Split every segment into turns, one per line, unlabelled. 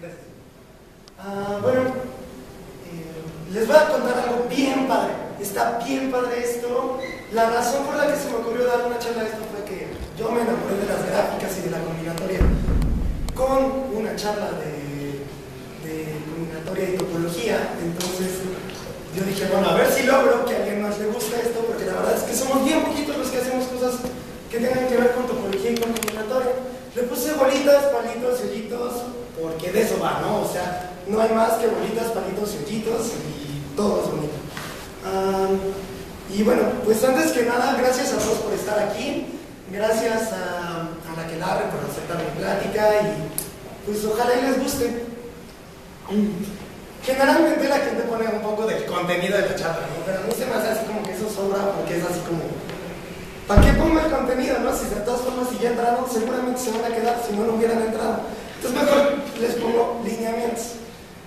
Gracias. Bueno, les voy a contar algo bien padre. Está bien padre esto. La razón por la que se me ocurrió dar una charla de esto fue que yo me enamoré de las gráficas y de la combinatoria con una charla de combinatoria y topología. Entonces yo dije, bueno, a ver si logro que a alguien más le guste esto, porque la verdad es que somos bien poquitos los que hacemos cosas que tengan que ver con topología y con combinatoria. Le puse bolitas, palitos y hoyitos, porque de eso va, ¿no? O sea, no hay más que bolitas, palitos y hoyitos y todo es bonito. Y bueno, pues antes que nada, gracias a todos por estar aquí, gracias a la Aquelarre por aceptar mi plática y pues ojalá y les guste. Generalmente la gente pone un poco del contenido de la charla, ¿no? Pero a mí se me hace así como que eso sobra, porque es así como, ¿para qué pongo el contenido, no? Si de todas formas, si ya entraron, seguramente se van a quedar, si no, no hubieran entrado. Entonces mejor les pongo lineamientos.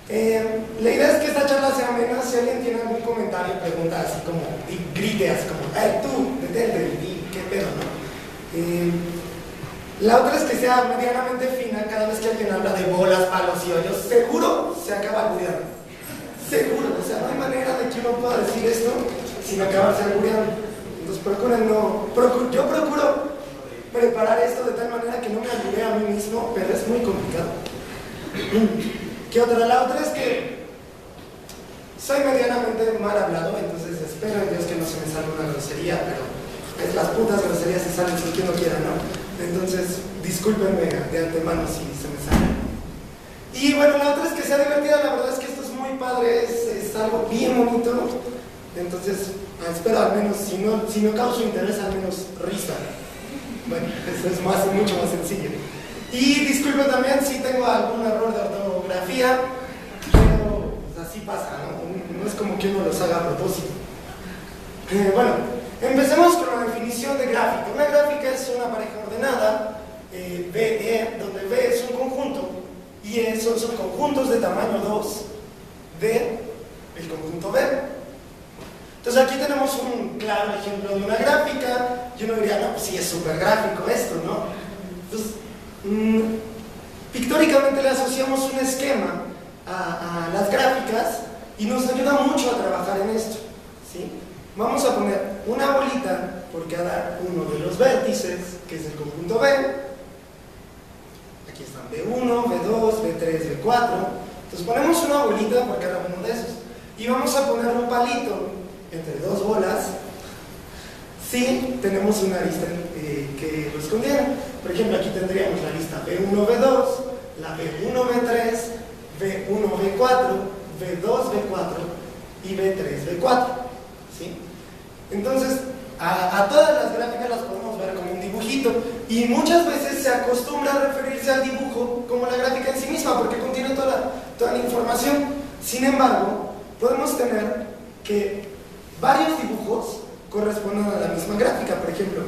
La idea es que esta charla sea amena. Si alguien tiene algún comentario, pregunta así como, y grite así como, tú, detente, y qué pedo, ¿no? La otra es que sea medianamente fina. Cada vez que alguien habla de bolas, palos y hoyos, seguro se acaba albureando. Seguro, o sea, no hay manera de que uno pueda decir esto sin acabarse albureando. Entonces procuren no... yo procuro preparar esto de tal manera que no me alburee a mí mismo, pero es muy complicado. ¿Qué otra? La otra es que soy medianamente mal hablado, entonces espero en Dios que no se me salga una grosería, pero es las putas groserías se salen sin que uno quiera, ¿no? Entonces, discúlpenme de antemano si se me sale. Y bueno, la otra es que sea divertida. La verdad es que esto es muy padre, es algo bien bonito. Entonces, espero al menos, si no causo interés, al menos risa. Bueno, eso es mucho más sencillo. Y disculpen también si tengo algún error de ortografía, pero pues, así pasa, ¿no? No es como que uno los haga a propósito. Bueno, empecemos con la definición de gráfica. Una gráfica es una pareja ordenada, BE, donde B es un conjunto y E son conjuntos de tamaño 2 de el conjunto B. Entonces aquí tenemos un claro ejemplo de una gráfica. Yo no diría, no, pues sí es súper gráfico esto, ¿no? Entonces, pictóricamente le asociamos un esquema a las gráficas y nos ayuda mucho a trabajar en esto, ¿sí? Vamos a poner una bolita por cada uno de los vértices, que es el conjunto B. Aquí están B1, B2, B3, B4. Entonces ponemos una bolita por cada uno de esos y vamos a poner un palito entre dos bolas si tenemos una arista que los contiene. Por ejemplo, aquí tendríamos la lista B1, B2, la B1, B3, B1, B4, B2, B4 y B3, B4, ¿sí? Entonces, a todas las gráficas las podemos ver como un dibujito y muchas veces se acostumbra a referirse al dibujo como la gráfica en sí misma porque contiene toda la información. Sin embargo, podemos tener que varios dibujos corresponden a la misma gráfica. Por ejemplo,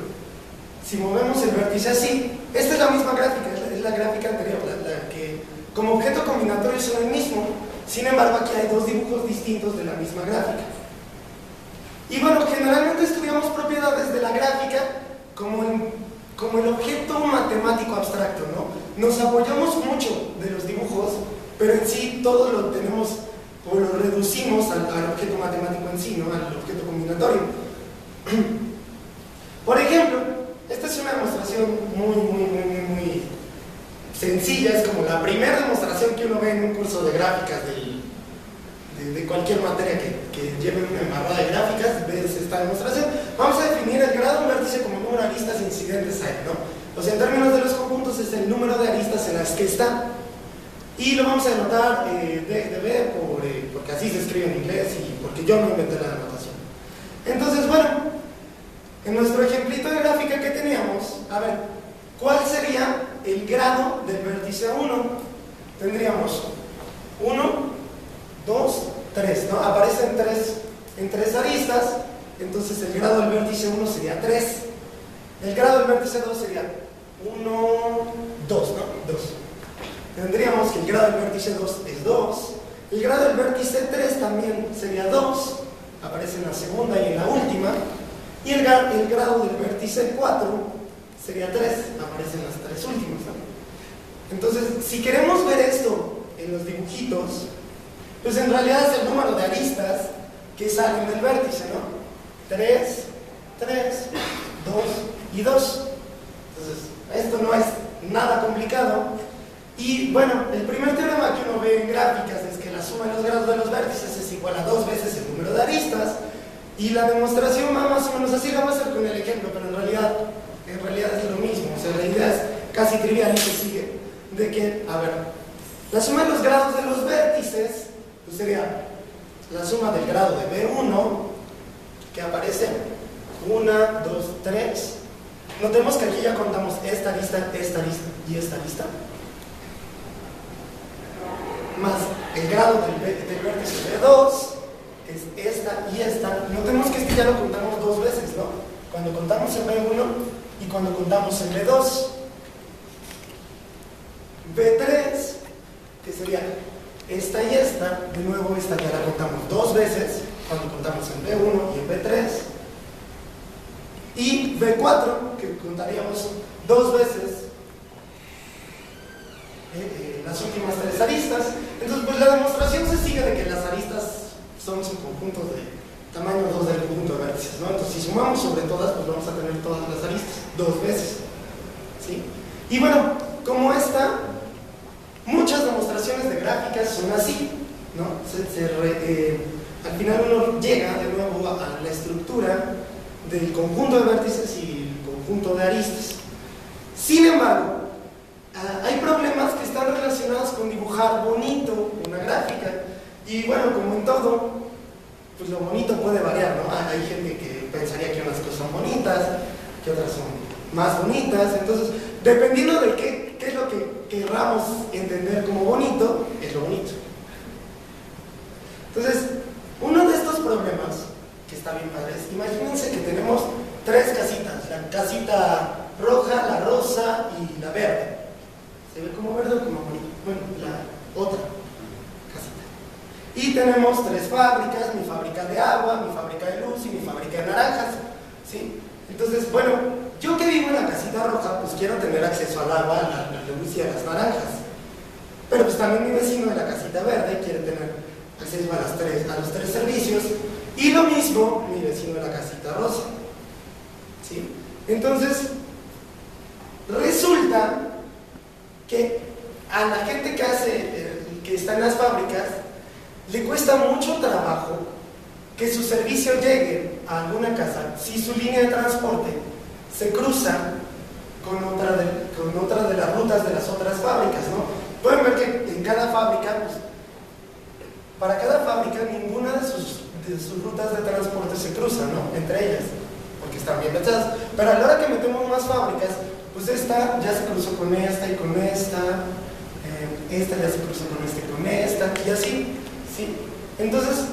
si movemos el vértice así, esta es la misma gráfica, es la gráfica anterior, la que como objeto combinatorio son el mismo. Sin embargo, aquí hay dos dibujos distintos de la misma gráfica. Y bueno, generalmente estudiamos propiedades de la gráfica como el objeto matemático abstracto, ¿no? Nos apoyamos mucho de los dibujos, pero en sí todo lo tenemos o lo reducimos al objeto matemático en sí, ¿no? Al objeto combinatorio. Por ejemplo, esta es una demostración muy sencilla. Es como la primera demostración que uno ve en un curso de gráficas de cualquier materia que lleve una embarrada de gráficas. Ves esta demostración. Vamos a definir el grado de un vértice como el número de aristas incidentes a él, ¿no? O sea, en términos de los conjuntos es el número de aristas en las que está. Y lo vamos a denotar de B porque así se escribe en inglés y porque yo no inventé la denotación. Entonces, bueno, en nuestro ejemplito de gráfica que teníamos, a ver, ¿cuál sería el grado del vértice 1? Tendríamos 1, 2, 3, ¿no? Aparecen en tres aristas, entonces el grado del vértice 1 sería 3. El grado del vértice 2 sería 1, 2, ¿no? 2. Tendríamos que el grado del vértice 2 es 2. El grado del vértice 3 también sería 2. Aparece en la segunda y en la última. Y el grado del vértice 4 sería 3. Aparecen las tres últimas, ¿no? Entonces, si queremos ver esto en los dibujitos, pues en realidad es el número de aristas que salen del vértice, ¿no? 3, 3, 2 y 2. Entonces, esto no es nada complicado. Y bueno, el primer teorema que uno ve en gráficas es que la suma de los grados de los vértices es igual a 2 veces el número de aristas. Y la demostración va más o menos así, la vamos a hacer con el ejemplo, pero en realidad es lo mismo. O sea, la idea es casi trivial y se sigue. De que, a ver, la suma de los grados de los vértices pues sería la suma del grado de B1 que aparece 1, 2, 3. Notemos que aquí ya contamos esta lista y esta lista, más el grado del vértice B2, que es esta y esta. Notemos que este ya lo contamos 2 veces, ¿no? Cuando contamos en B1 y cuando contamos en B2. B3, que sería esta y esta, de nuevo esta ya la contamos 2 veces, cuando contamos en B1 y en B3. Y B4, que contaríamos 2 veces las últimas 3 aristas. Entonces, pues la demostración se sigue de que las aristas son subconjuntos de tamaño 2 del conjunto de vértices, ¿no? Entonces, si sumamos sobre todas, pues vamos a tener todas las aristas 2 veces, ¿sí? Y bueno, como esta, muchas demostraciones de gráficas son así, ¿no? Al final uno llega de nuevo a la estructura del conjunto de vértices y el conjunto de aristas. Sin embargo, hay problemas que están relacionados con dibujar bonito una gráfica. Y bueno, como en todo, pues lo bonito puede variar, ¿no? Hay gente que pensaría que unas cosas son bonitas, que otras son más bonitas. Entonces, dependiendo de qué es lo que querramos entender como bonito, es lo bonito. Entonces, uno de estos problemas, que está bien padre, es, imagínense que tenemos 3 casitas, la casita roja, la rosa y la verde. ¿Se ve como verde o como bonito? Bueno, la otra casita. Y tenemos 3 fábricas, mi fábrica de agua, mi fábrica de luz y mi fábrica de naranjas, ¿sí? Entonces, bueno, yo que vivo en la casita roja, pues quiero tener acceso al agua, a la luz y a las naranjas. Pero pues también mi vecino de la casita verde quiere tener acceso a los 3 servicios. Y lo mismo mi vecino de la casita rosa, ¿sí? Entonces, resulta que a la gente que está en las fábricas le cuesta mucho trabajo que su servicio llegue a alguna casa si su línea de transporte se cruza con otra de las rutas de las otras fábricas, ¿no? Pueden ver que en cada fábrica, pues, para cada fábrica, ninguna de sus rutas de transporte se cruza, ¿no? Entre ellas, porque están bien pensadas. Pero a la hora que metemos más fábricas, pues esta ya se cruzó con esta y con esta, esta ya se cruzó con esta y con esta, y así, ¿sí? Entonces,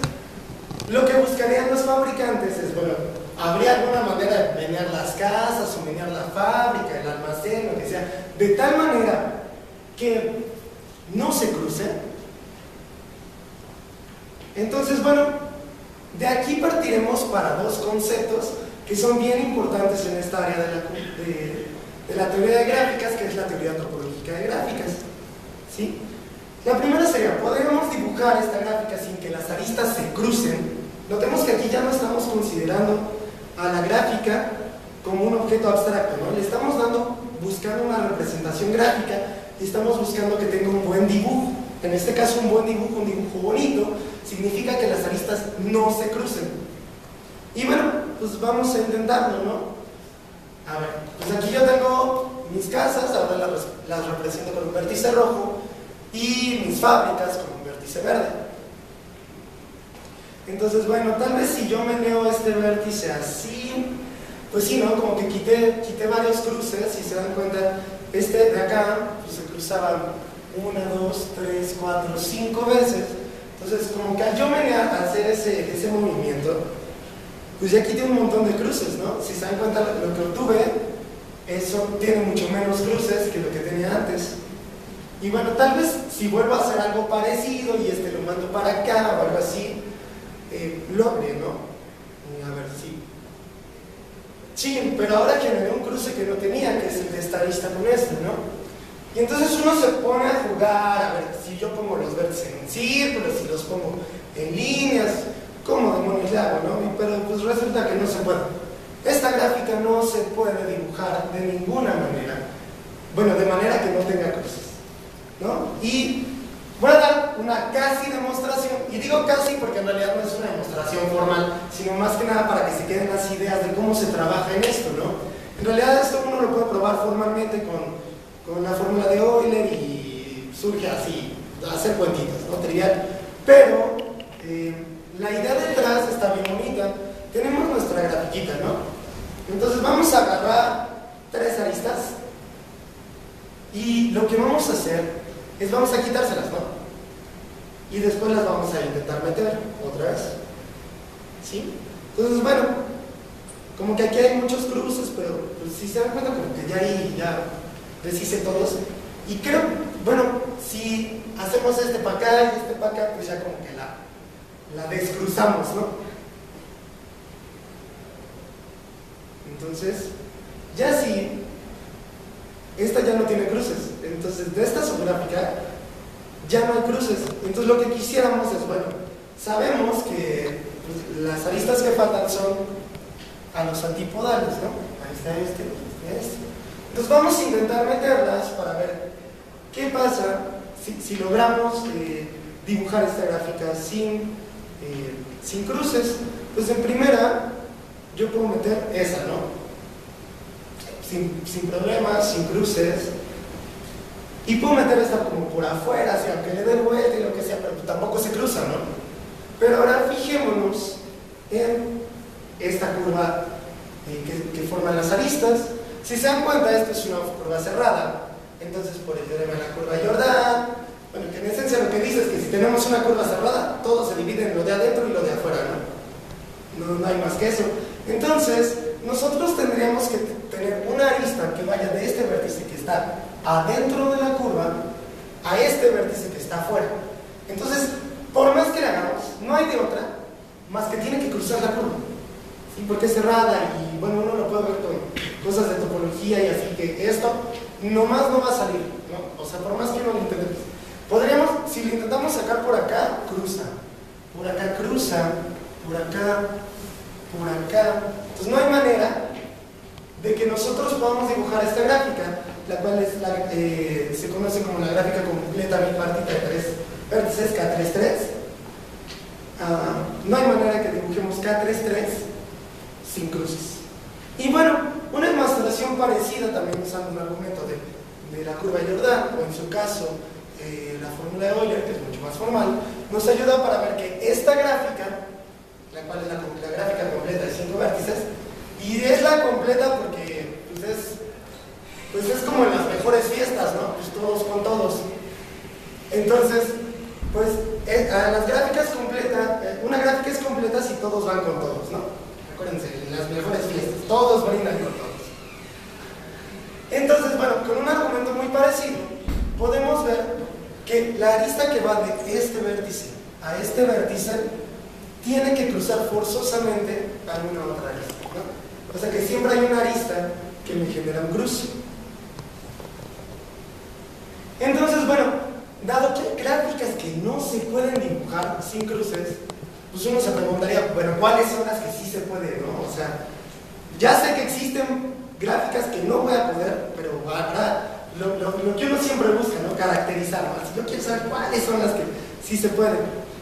lo que buscarían los fabricantes es, bueno, ¿habría alguna manera de menear las casas o menear la fábrica, el almacén, lo que sea, de tal manera que no se crucen? Entonces, bueno, de aquí partiremos para 2 conceptos que son bien importantes en esta área de la teoría de gráficas, que es la teoría antropológica de gráficas, ¿sí? La primera sería, ¿podríamos dibujar esta gráfica sin que las aristas se crucen? Notemos que aquí ya no estamos considerando a la gráfica como un objeto abstracto, ¿no? Le estamos buscando una representación gráfica y estamos buscando que tenga un buen dibujo. En este caso, un buen dibujo, un dibujo bonito, significa que las aristas no se crucen. Y bueno, pues vamos a intentarlo, ¿no? A ver, pues aquí yo tengo mis casas, ahora las represento con un vértice rojo, y mis fábricas con un vértice verde. Entonces, bueno, tal vez si yo meneo este vértice así, pues sí, ¿no? Como que quité varios cruces, si se dan cuenta, este de acá, pues se cruzaba 1, 2, 3, 4, 5 veces. Entonces, como que al yo hacer ese movimiento, pues ya quité un montón de cruces, ¿no? Si se dan cuenta, lo que obtuve, eso tiene mucho menos cruces que lo que tenía antes. Y bueno, tal vez si vuelvo a hacer algo parecido y lo mando para acá o algo así, logre, ¿no? A ver si... Sí, pero ahora generé un cruce que no tenía, que es el de esta arista con este, ¿no? Y entonces uno se pone a jugar, a ver, si yo pongo los vértices en círculos, si los pongo en líneas, ¿cómo demonios le hago, no? Pero pues resulta que no se puede. Esta gráfica no se puede dibujar de ninguna manera, bueno, de manera que no tenga cruces, ¿no? Y voy a dar una casi demostración, y digo casi porque en realidad no es una demostración formal, sino más que nada para que se queden las ideas de cómo se trabaja en esto, ¿no? En realidad esto uno lo puede probar formalmente con la fórmula de Euler y surge así, hacer cuentitas, ¿no? Trivial. Pero la idea detrás está bien bonita. Tenemos nuestra grafiquita, ¿no? Entonces vamos a agarrar 3 aristas y lo que vamos a hacer es vamos a quitárselas, ¿no? Y después las vamos a intentar meter otra vez, ¿sí? Entonces, bueno, como que aquí hay muchos cruces, pero pues, si se dan cuenta como que ya ahí ya deshice todos. Y creo, bueno, si hacemos este para acá y este para acá, pues ya como que la descruzamos, ¿no? Entonces, ya sí, esta ya no tiene cruces. Entonces, de esta subgráfica ya no hay cruces. Entonces, lo que quisiéramos es, bueno, sabemos que pues, las aristas que faltan son a los antipodales, ¿no? Ahí está este. Entonces, vamos a intentar meterlas para ver qué pasa si logramos dibujar esta gráfica sin cruces. Pues, en primera, yo puedo meter esa, ¿no? Sin problemas, sin cruces. Y puedo meter esta como por afuera, así, aunque le dé vuelta y lo que sea, pero tampoco se cruza, ¿no? Pero ahora fijémonos en esta curva que forman las aristas. Si se dan cuenta, esto es una curva cerrada. Entonces, por el teorema de la curva Jordan, bueno, que en esencia lo que dice es que si tenemos una curva cerrada, todo se divide en lo de adentro y lo de afuera, ¿no? No hay más que eso. Entonces, nosotros tendríamos que tener una arista que vaya de este vértice que está adentro de la curva a este vértice que está afuera. Entonces, por más que la hagamos, no hay de otra más que tiene que cruzar la curva, ¿sí? Porque es cerrada y bueno, uno lo puede ver con cosas de topología y así que esto nomás no va a salir, ¿no? O sea, por más que uno lo intente, podríamos, si lo intentamos sacar por acá, cruza, por acá cruza, por acá, por acá. Entonces no hay manera de que nosotros podamos dibujar esta gráfica, la cual se conoce como la gráfica completa bipartita de 3 vértices K33. No hay manera que dibujemos K33 sin cruces. Y bueno, una demostración parecida también usando un argumento de la curva Jordan, o en su caso la fórmula de Euler, que es mucho más formal, nos ayuda para ver que esta gráfica, la cual es la gráfica completa de 5 vértices, y es la completa porque pues es como en las mejores fiestas, ¿no? Pues todos con todos. Entonces, pues las gráficas completas, una gráfica es completa si todos van con todos, ¿no? Acuérdense, en las mejores fiestas, todos brindan con todos. Entonces, bueno, con un argumento muy parecido, podemos ver que la arista que va de este vértice a este vértice tiene que cruzar forzosamente alguna otra arista, ¿no? O sea que siempre hay una arista que me genera un cruce. Entonces, bueno, dado que hay gráficas que no se pueden dibujar sin cruces, pues uno se preguntaría, bueno, ¿cuáles son las que sí se pueden, no? O sea, ya sé que existen gráficas que no voy a poder, pero lo que uno siempre busca, ¿no? Caracterizar, ¿no? Así, yo quiero saber cuáles son las que sí se pueden.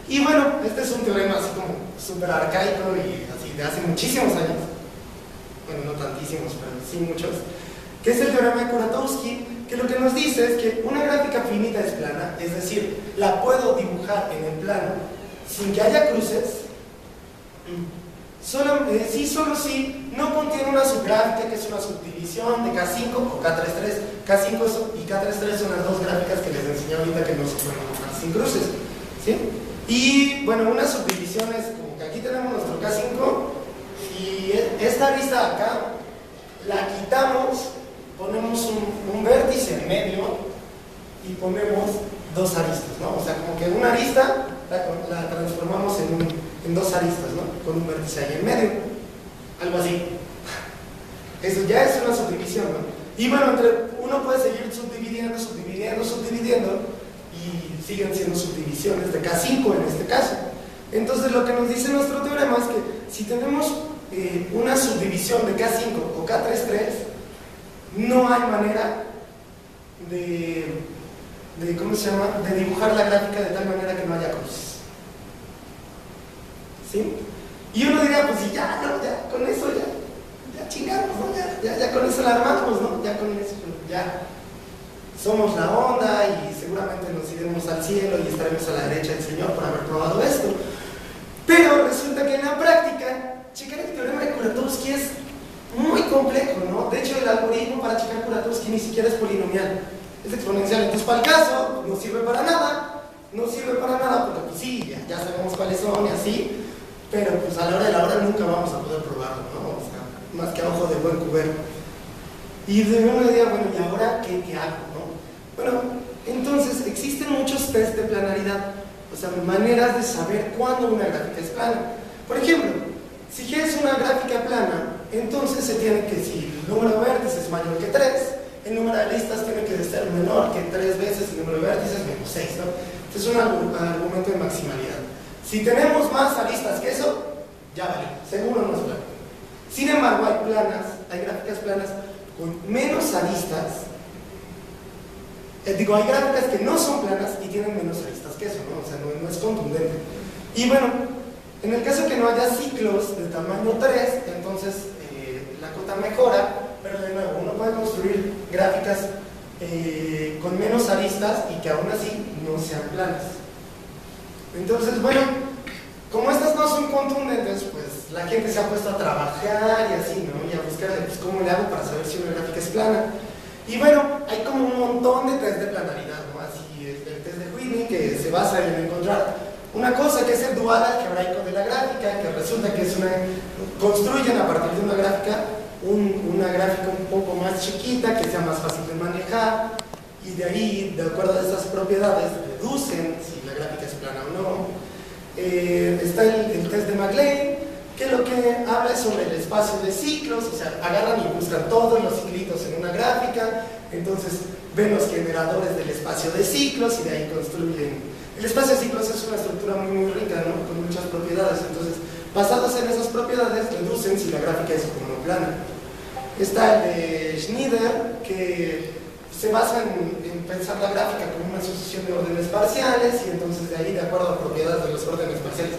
Y bueno, este es un teorema así como súper arcaico y así de hace muchísimos años. Bueno, no tantísimos, pero sí muchos, que es el teorema de Kuratowski, que lo que nos dice es que una gráfica finita es plana, es decir, la puedo dibujar en el plano sin que haya cruces, solo si no contiene una subgráfica que es una subdivisión de K5 o K33. K5 y K33 son las dos gráficas que les enseñé ahorita que no se pueden dibujar sin cruces, ¿sí? Y bueno, una subdivisión es como que aquí tenemos nuestro K5 y esta arista acá la quitamos, ponemos un vértice en medio y ponemos dos aristas, ¿no? O sea, como que una arista la transformamos en dos aristas, ¿no? Con un vértice ahí en medio, algo así. Eso ya es una subdivisión, ¿no? Y bueno, uno puede seguir subdividiendo repitiendo y siguen siendo subdivisiones de K5 en este caso. Entonces lo que nos dice nuestro teorema es que si tenemos una subdivisión de K5 o K33, no hay manera ¿cómo se llama?, de dibujar la gráfica de tal manera que no haya cruces. ¿Sí? Y uno diría, pues sí, ya, no, ya, con eso ya chingamos, ¿no? Ya con eso la armamos, ¿no? Ya con eso, ya somos la onda y seguramente nos iremos al cielo y estaremos a la derecha del Señor por haber probado esto. Pero resulta que en la práctica, checar el teorema de Kuratowski es muy complejo, ¿no? De hecho, el algoritmo para checar Kuratowski ni siquiera es polinomial, es exponencial. Entonces, para el caso, no sirve para nada, porque pues sí, ya sabemos cuáles son y así, pero pues a la hora de la hora nunca vamos a poder probarlo, ¿no? O sea, más que a ojo de buen cubero. Y de una idea, bueno, ¿y ahora qué hago, no? Bueno, entonces existen muchos test de planaridad, o sea, maneras de saber cuándo una gráfica es plana. Por ejemplo, si quieres una gráfica plana, entonces se tiene que, si el número de vértices es mayor que 3, el número de aristas tiene que ser menor que 3 veces el número de vértices menos 6, ¿no? Este es un argumento de maximalidad. Si tenemos más aristas que eso, ya vale, seguro no es plano. Sin embargo, hay gráficas planas con menos aristas. Hay gráficas que no son planas y tienen menos aristas que eso, ¿no? O sea, no es contundente. Y bueno, en el caso que no haya ciclos de tamaño 3, entonces la cota mejora, pero de nuevo, uno puede construir gráficas con menos aristas y que aún así no sean planas. Entonces, bueno, como estas no son contundentes, pues la gente se ha puesto a trabajar y así, ¿no? Y a buscarle, pues, ¿cómo le hago para saber si una gráfica es plana? Y bueno, hay como un montón de test de planaridad, ¿no? Así, el test de Whitney, que se basa en encontrar una cosa que es el dual algebraico de la gráfica, que resulta que es construyen a partir de una gráfica una gráfica un poco más chiquita, que sea más fácil de manejar, y de ahí, de acuerdo a esas propiedades, deducen si la gráfica es plana o no. Está el test de McLean, que lo que habla es sobre el espacio de ciclos, o sea, agarran y buscan todos los ciclitos en una gráfica, entonces ven los generadores del espacio de ciclos y de ahí construyen. El espacio de ciclos es una estructura muy rica, ¿no? Con muchas propiedades, entonces basados en esas propiedades deducen si la gráfica es o no plana. Está el de Schneider, que se basa en pensar la gráfica como una sucesión de órdenes parciales y entonces de ahí, de acuerdo a propiedades de los órdenes parciales,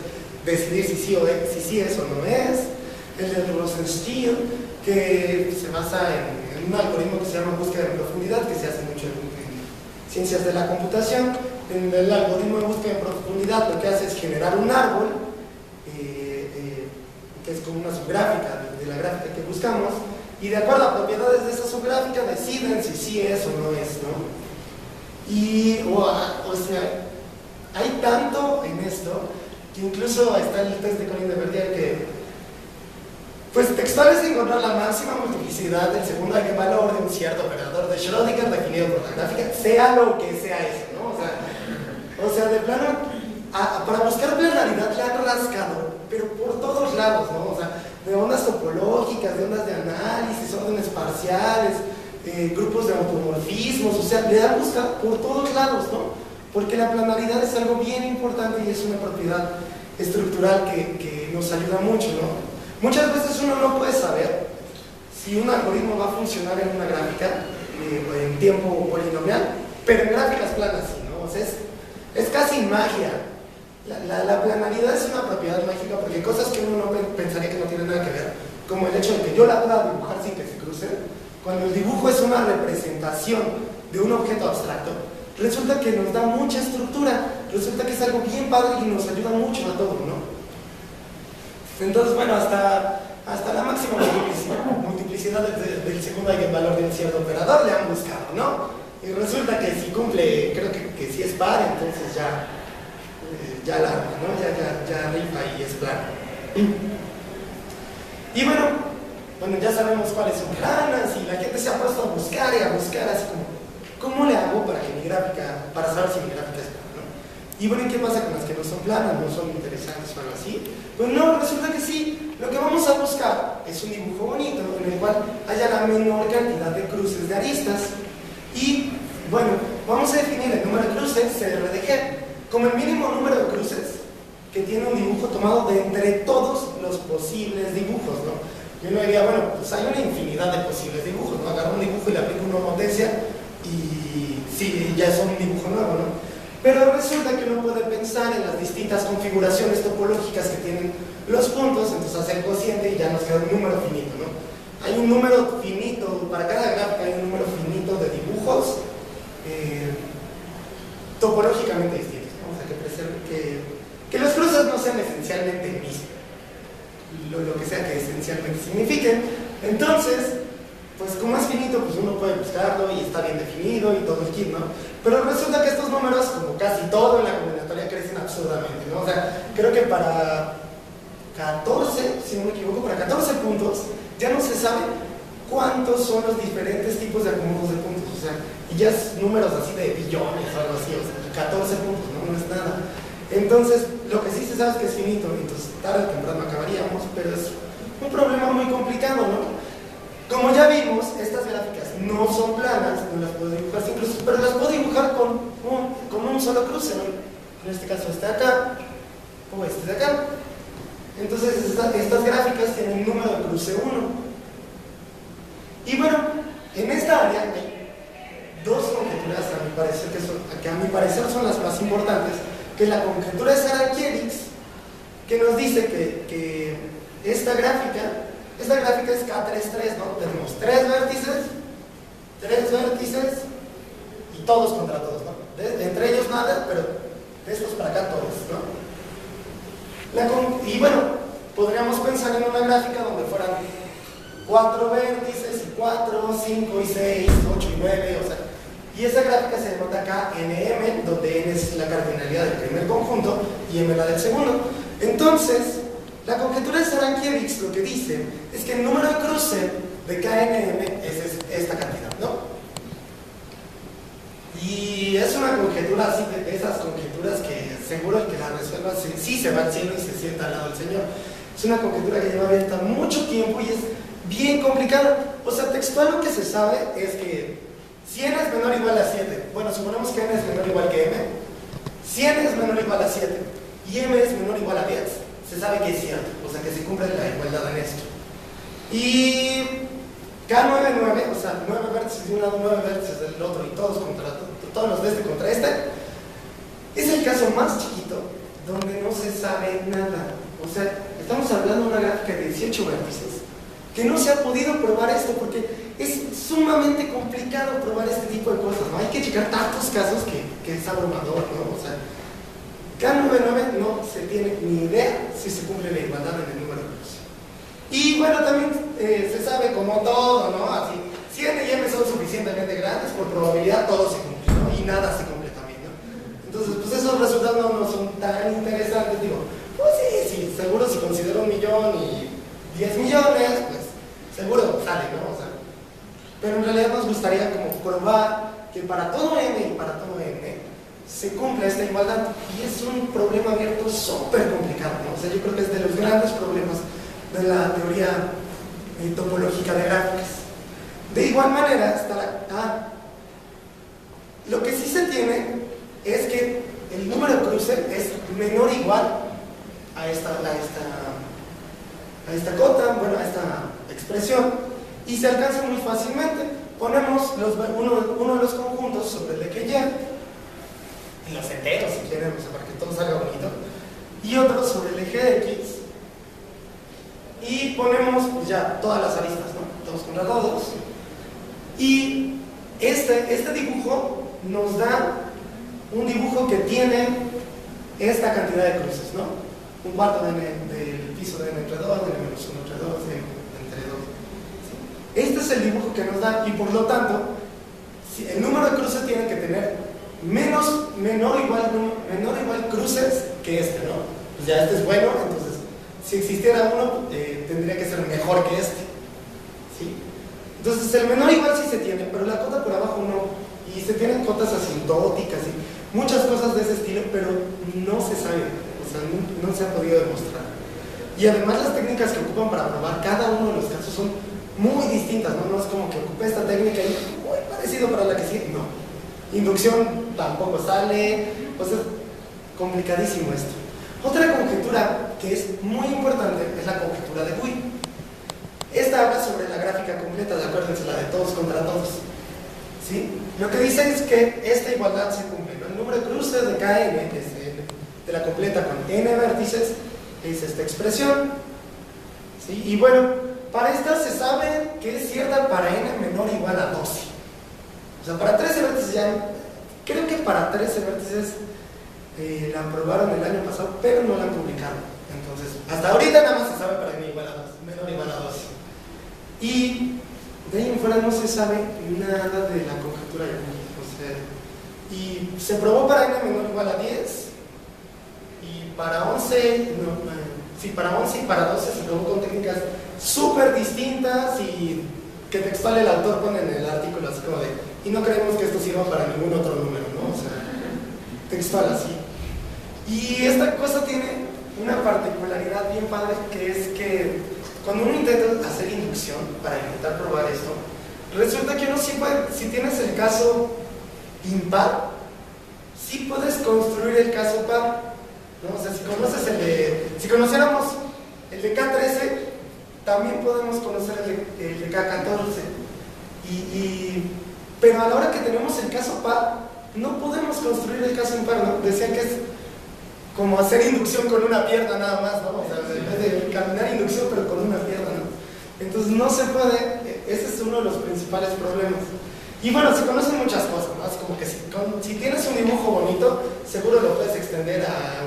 decidir si sí es o no es. El de Rosenstiel, que se basa en un algoritmo que se llama búsqueda en profundidad, que se hace mucho en ciencias de la computación. En el algoritmo de búsqueda en profundidad lo que hace es generar un árbol, que es como una subgráfica de la gráfica que buscamos, y de acuerdo a propiedades de esa subgráfica deciden si sí es o no es, ¿no? Y, o sea, hay tanto en esto que incluso está el test de Colin de Verdier que, pues, textual es encontrar la máxima multiplicidad del segundo eigenvalor de un cierto operador de Schrödinger definido por la gráfica, sea lo que sea eso, ¿no? O sea, de plano, para buscar planaridad le han rascado, pero por todos lados, ¿no? O sea, de ondas topológicas, de ondas de análisis, órdenes parciales, grupos de automorfismos, o sea, le han buscado por todos lados, ¿no? Porque la planaridad es algo bien importante y es una propiedad estructural que nos ayuda mucho, ¿no? Muchas veces uno no puede saber si un algoritmo va a funcionar en una gráfica en tiempo polinomial, pero en gráficas planas sí, ¿no? O sea, es casi magia. La planaridad es una propiedad mágica porque hay cosas que uno no pensaría que no tienen nada que ver, como el hecho de que yo la pueda dibujar sin que se crucen. Cuando el dibujo es una representación de un objeto abstracto, resulta que nos da mucha estructura, resulta que es algo bien padre y nos ayuda mucho a todo, ¿no? Entonces, bueno, hasta la máxima multiplicidad del segundo eigenvalor de un cierto operador le han buscado, ¿no? Y resulta que si cumple, creo que si es par, entonces ya la arma, ¿no? Ya rifa y es plano. Y bueno, ya sabemos cuáles son planas y la gente se ha puesto a buscar así como, ¿cómo le hago para saber si mi gráfica es plana, ¿no? Y bueno, ¿qué pasa con las que no son planas, no son interesantes o algo así? Pues no, resulta que sí, lo que vamos a buscar es un dibujo bonito en el cual haya la menor cantidad de cruces de aristas y, bueno, vamos a definir el cruce CR de G, como el mínimo número de cruces que tiene un dibujo tomado de entre todos los posibles dibujos, ¿no? Yo no diría, bueno, pues hay una infinidad de posibles dibujos, ¿no? Agarro un dibujo y le aplico una potencia y sí, ya es un dibujo nuevo, ¿no? Pero resulta que uno puede pensar en las distintas configuraciones topológicas que tienen los puntos, entonces hace el cociente y ya nos queda un número finito, ¿no? Hay un número finito, para cada gráfica hay un número finito de dibujos topológicamente distintos, ¿no? O sea, que los cruces no sean esencialmente el mismo, lo que sea que esencialmente signifiquen. Entonces, pues como es finito, pues uno puede buscarlo y está bien definido y todo el kit, ¿no? Pero resulta que estos números, como casi todo en la combinatoria, crecen absurdamente, ¿no? O sea, creo que para 14, si no me equivoco, para 14 puntos, ya no se sabe cuántos son los diferentes tipos de acomodos de puntos, o sea, y ya es números así de billones o algo así, o sea, 14 puntos, ¿no? No es nada. Entonces, lo que sí se sabe es que es finito, entonces tarde o temprano acabaríamos, pero es un problema muy complicado, ¿no? Como ya vimos, estas gráficas no son planas, no las puedo dibujar sin cruces, pero las puedo dibujar con un solo cruce, ¿no? En este caso este de acá, o este de acá. Entonces estas gráficas tienen un número de cruce 1. Y bueno, en esta área hay dos conjeturas, que a mi parecer son las más importantes, que es la conjetura de Sarankiewicz, que nos dice que esta gráfica es K33, ¿no? Tenemos tres vértices y todos contra todos, ¿no? Entre ellos nada, pero de estos para acá todos, ¿no? Y bueno, podríamos pensar en una gráfica donde fueran 4 vértices y 4, 5 y 6, 8 y 9, o sea, y esa gráfica se denota KNM, donde N es la cardinalidad del primer conjunto y M la del segundo. Entonces, la conjetura de Sarankiewicz lo que dice es que el número de cruce de KNM es esta cantidad, ¿no? Y es una conjetura así, de esas conjeturas que seguro el que la resuelva sí se va al cielo y se sienta al lado del Señor. Es una conjetura que lleva abierta mucho tiempo y es bien complicada. O sea, textual lo que se sabe es que si n es menor o igual a 7, bueno, suponemos que n es menor o igual que m, si n es menor o igual a 7 y m es menor o igual a 10, se sabe que es cierto, o sea que se cumple la igualdad en esto. Y K99, o sea, 9 vértices de un lado, 9 vértices del otro y todos los de este contra este, es el caso más chiquito donde no se sabe nada. O sea, estamos hablando de una gráfica de 18 vértices que no se ha podido probar esto porque es sumamente complicado probar este tipo de cosas, ¿no? Hay que checar tantos casos que es abrumador, ¿no? O sea, K99 no se tiene ni idea si se cumple la igualdad en el número de cruces. Y bueno, también se sabe como todo, ¿no? Así, si n y m son suficientemente grandes, por probabilidad todo se cumple, ¿no? Y nada se cumple también, ¿no? Entonces, pues esos resultados no son tan interesantes, digo, pues sí, seguro si considero 1 millón y 10 millones, pues seguro sale, ¿no? O sea, pero en realidad nos gustaría como probar que para todo m y para todo n se cumple esta igualdad, y es un problema abierto súper complicado, ¿no? O sea, yo creo que es de los grandes problemas de la teoría topológica de gráficas. De igual manera está lo que sí se tiene es que el número de cruce es menor o igual a esta cota, bueno, a esta expresión, y se alcanza muy fácilmente. Ponemos uno de los conjuntos sobre el de que y en los enteros, si quieren, o sea, para que todo salga bonito, y otro sobre el eje de x, y ponemos pues ya todas las aristas, ¿no? Todos contra todos, y este dibujo nos da un dibujo que tiene esta cantidad de cruces, ¿no? Un cuarto del piso de n entre 2, de n menos 1 entre 2, de entre 2. ¿Sí? Este es el dibujo que nos da, y por lo tanto, si el número de cruces tiene que tener menor o igual cruces que este, ¿no? Pues ya este es bueno, entonces si existiera uno tendría que ser mejor que este, ¿sí? Entonces el menor igual sí se tiene, pero la cota por abajo no, y se tienen cotas asintóticas y muchas cosas de ese estilo, pero no se sabe, o sea, no se ha podido demostrar. Y además las técnicas que ocupan para probar cada uno de los casos son muy distintas, ¿no? No es como que ocupé esta técnica y muy parecido para la que sigue, no. Inducción tampoco sale, pues es complicadísimo esto. Otra conjetura que es muy importante es la conjetura de Boole. Esta habla sobre la gráfica completa, de acuérdense, la de todos contra todos. ¿Sí? Lo que dice es que esta igualdad se cumple, ¿no? El número de cruces de Kn, de la completa con n vértices, es esta expresión. ¿Sí? Y bueno, para esta se sabe que es cierta para n menor o igual a 12. O sea, para 13 vértices ya, creo que para 13 vértices la aprobaron el año pasado, pero no la han publicado. Entonces, hasta ahorita nada más se sabe para n igual a 2, menor o igual a 12. Y de ahí en fuera no se sabe nada de la conjetura de Boole. O sea, y se probó para n menor o igual a 10, y para 11, sí, para 11 y para 12 se probó con técnicas súper distintas y que textual el autor pone en el artículo así como de, y no creemos que esto sirva para ningún otro número, ¿no? O sea, textual así. Y esta cosa tiene una particularidad bien padre, que es que cuando uno intenta hacer inducción para intentar probar esto, resulta que uno sí puede, si tienes el caso impar, sí puedes construir el caso par, ¿no? O sea, si conociéramos el de K13, también podemos conocer el de K14. Pero a la hora que tenemos el caso par, no podemos construir el caso impar, ¿no? Decían que es como hacer inducción con una pierna nada más, ¿no? O sea, en vez de caminar inducción, pero con una pierna, ¿no? Entonces no se puede, ese es uno de los principales problemas. Y bueno, se conocen muchas cosas, ¿no? Es como que si tienes un dibujo bonito, seguro lo puedes extender a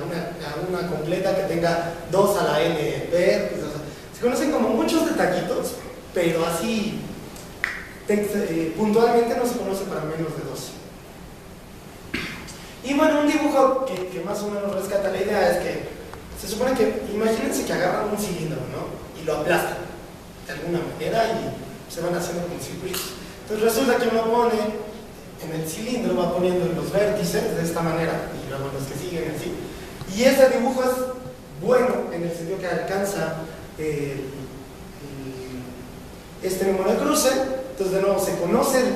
una completa que tenga 2 a la n vértices. O sea, se conocen como muchos detallitos, pero así puntualmente no se conoce para menos de 12. Y bueno, un dibujo que más o menos rescata la idea es que se supone que, imagínense que agarran un cilindro, ¿no? Y lo aplastan de alguna manera y se van haciendo como circuitos. Entonces resulta que uno pone en el cilindro, va poniendo los vértices de esta manera y luego los que siguen así. Y ese dibujo es bueno en el sentido que alcanza este número de cruce. Entonces de nuevo se conoce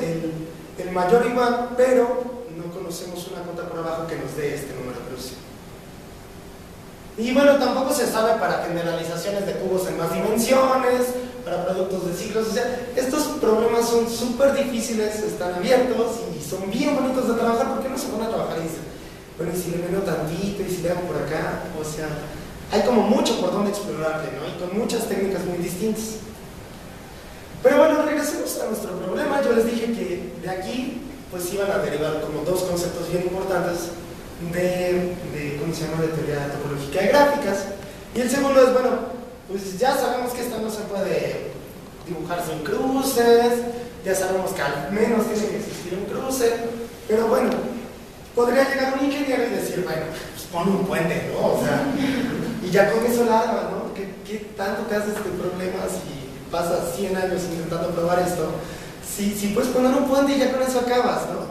el mayor igual, pero no conocemos una cota por abajo que nos dé este número de cruce. Y bueno, tampoco se sabe para generalizaciones de cubos en más dimensiones, para productos de ciclos. O sea, estos problemas son súper difíciles, están abiertos y son bien bonitos de trabajar, porque no se van a trabajar y dicen, bueno, y si le meto tantito, y si le hago por acá. O sea, hay como mucho por donde explorarle, ¿no? Y con muchas técnicas muy distintas. Pero bueno, regresemos a nuestro problema. Yo les dije que de aquí pues iban a derivar como dos conceptos bien importantes de ¿cómo se llama?, de teoría topológica de gráficas. Y el segundo es, bueno, pues ya sabemos que esta no se puede dibujar sin cruces, ya sabemos que al menos tiene que existir un cruce, pero bueno, podría llegar un ingeniero y decir, bueno, pues pon un puente, ¿no? O sea, y ya con eso la arma, ¿no? ¿Qué tanto te haces de problemas y pasas 100 años intentando probar esto? Si puedes poner un puente y ya con eso acabas, ¿no?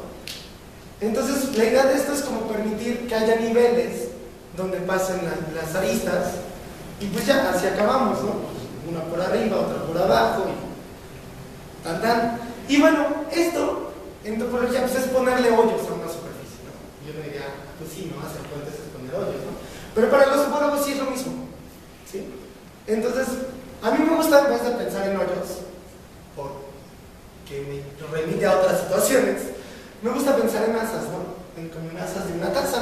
Entonces, la idea de esto es como permitir que haya niveles donde pasen las aristas y pues ya, así acabamos, ¿no? Una por arriba, otra por abajo y tan tan. Y bueno, esto en topología pues es ponerle hoyos a una superficie, ¿no? Yo no diría, pues sí, ¿no? Hacer puentes es poner hoyos, ¿no? Pero para los topólogos sí es lo mismo, ¿sí? Entonces, a mí me gusta, en vez de pensar en hoyos, que me remite a otras situaciones, me gusta pensar en asas, ¿no? Como en asas de una taza.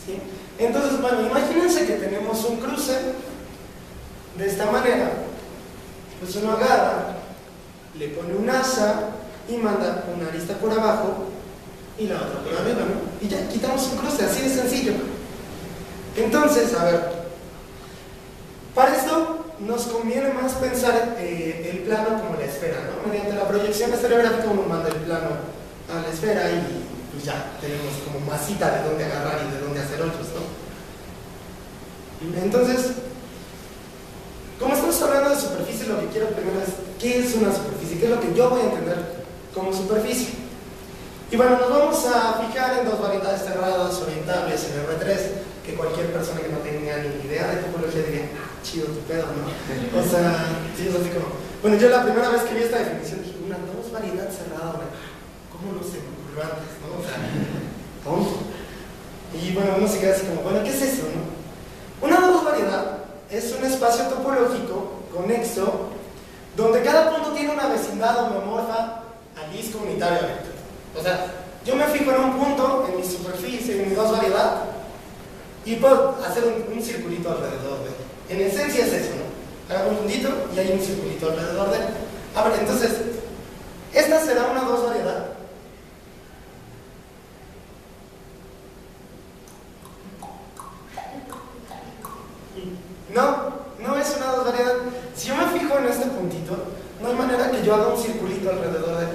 ¿Sí? Entonces, bueno, imagínense que tenemos un cruce de esta manera. Pues uno agarra, le pone un asa y manda una arista por abajo y la otra por arriba, ¿no? Y ya quitamos un cruce, así de sencillo. Entonces, a ver, para esto nos conviene más pensar el plano como la esfera, ¿no? Mediante la proyección estereográfica uno manda el plano a la esfera y pues ya tenemos como masita de dónde agarrar y de dónde hacer hoyos, ¿no? Entonces, como estamos hablando de superficie, lo que quiero primero es ¿qué es una superficie? ¿Qué es lo que yo voy a entender como superficie? Y bueno, nos vamos a fijar en dos variedades cerradas orientables en R3, que cualquier persona que no tenga ni idea de topología diría, chido tu pedo, ¿no? O sea, sí, es así como... Bueno, yo la primera vez que vi esta definición dije, una dos variedad cerrada, ¿cómo no se me ocurrió curvantes, ¿no? O sea, tonto. Y bueno, uno se queda así como, bueno, ¿qué es eso, no? Una dos variedad es un espacio topológico conexo donde cada punto tiene una vecindad homomorfa a Lis comunitariamente. O sea, yo me fijo en un punto, en mi superficie, en mi dos variedad, y puedo hacer un circulito alrededor de él. En esencia es eso, ¿no? Hago un puntito y hay un circulito alrededor de él. A ver, entonces, esta será una dos variedad. No es una dos variedad. Si yo me fijo en este puntito, no hay manera que yo haga un circulito alrededor de él.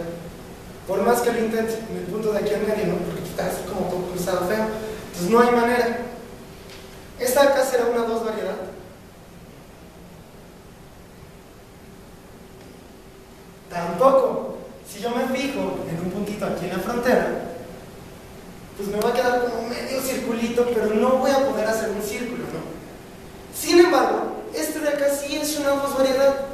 Por más que lo intente, en el punto de aquí en medio, ¿no? Porque está así como todo cruzado feo. Entonces no hay manera. Esta acá será una dos variedad. Tampoco. Si yo me fijo en un puntito aquí en la frontera, pues me va a quedar como medio circulito, pero no voy a poder hacer un círculo, ¿no? Sin embargo, este de acá sí es una dos variedad.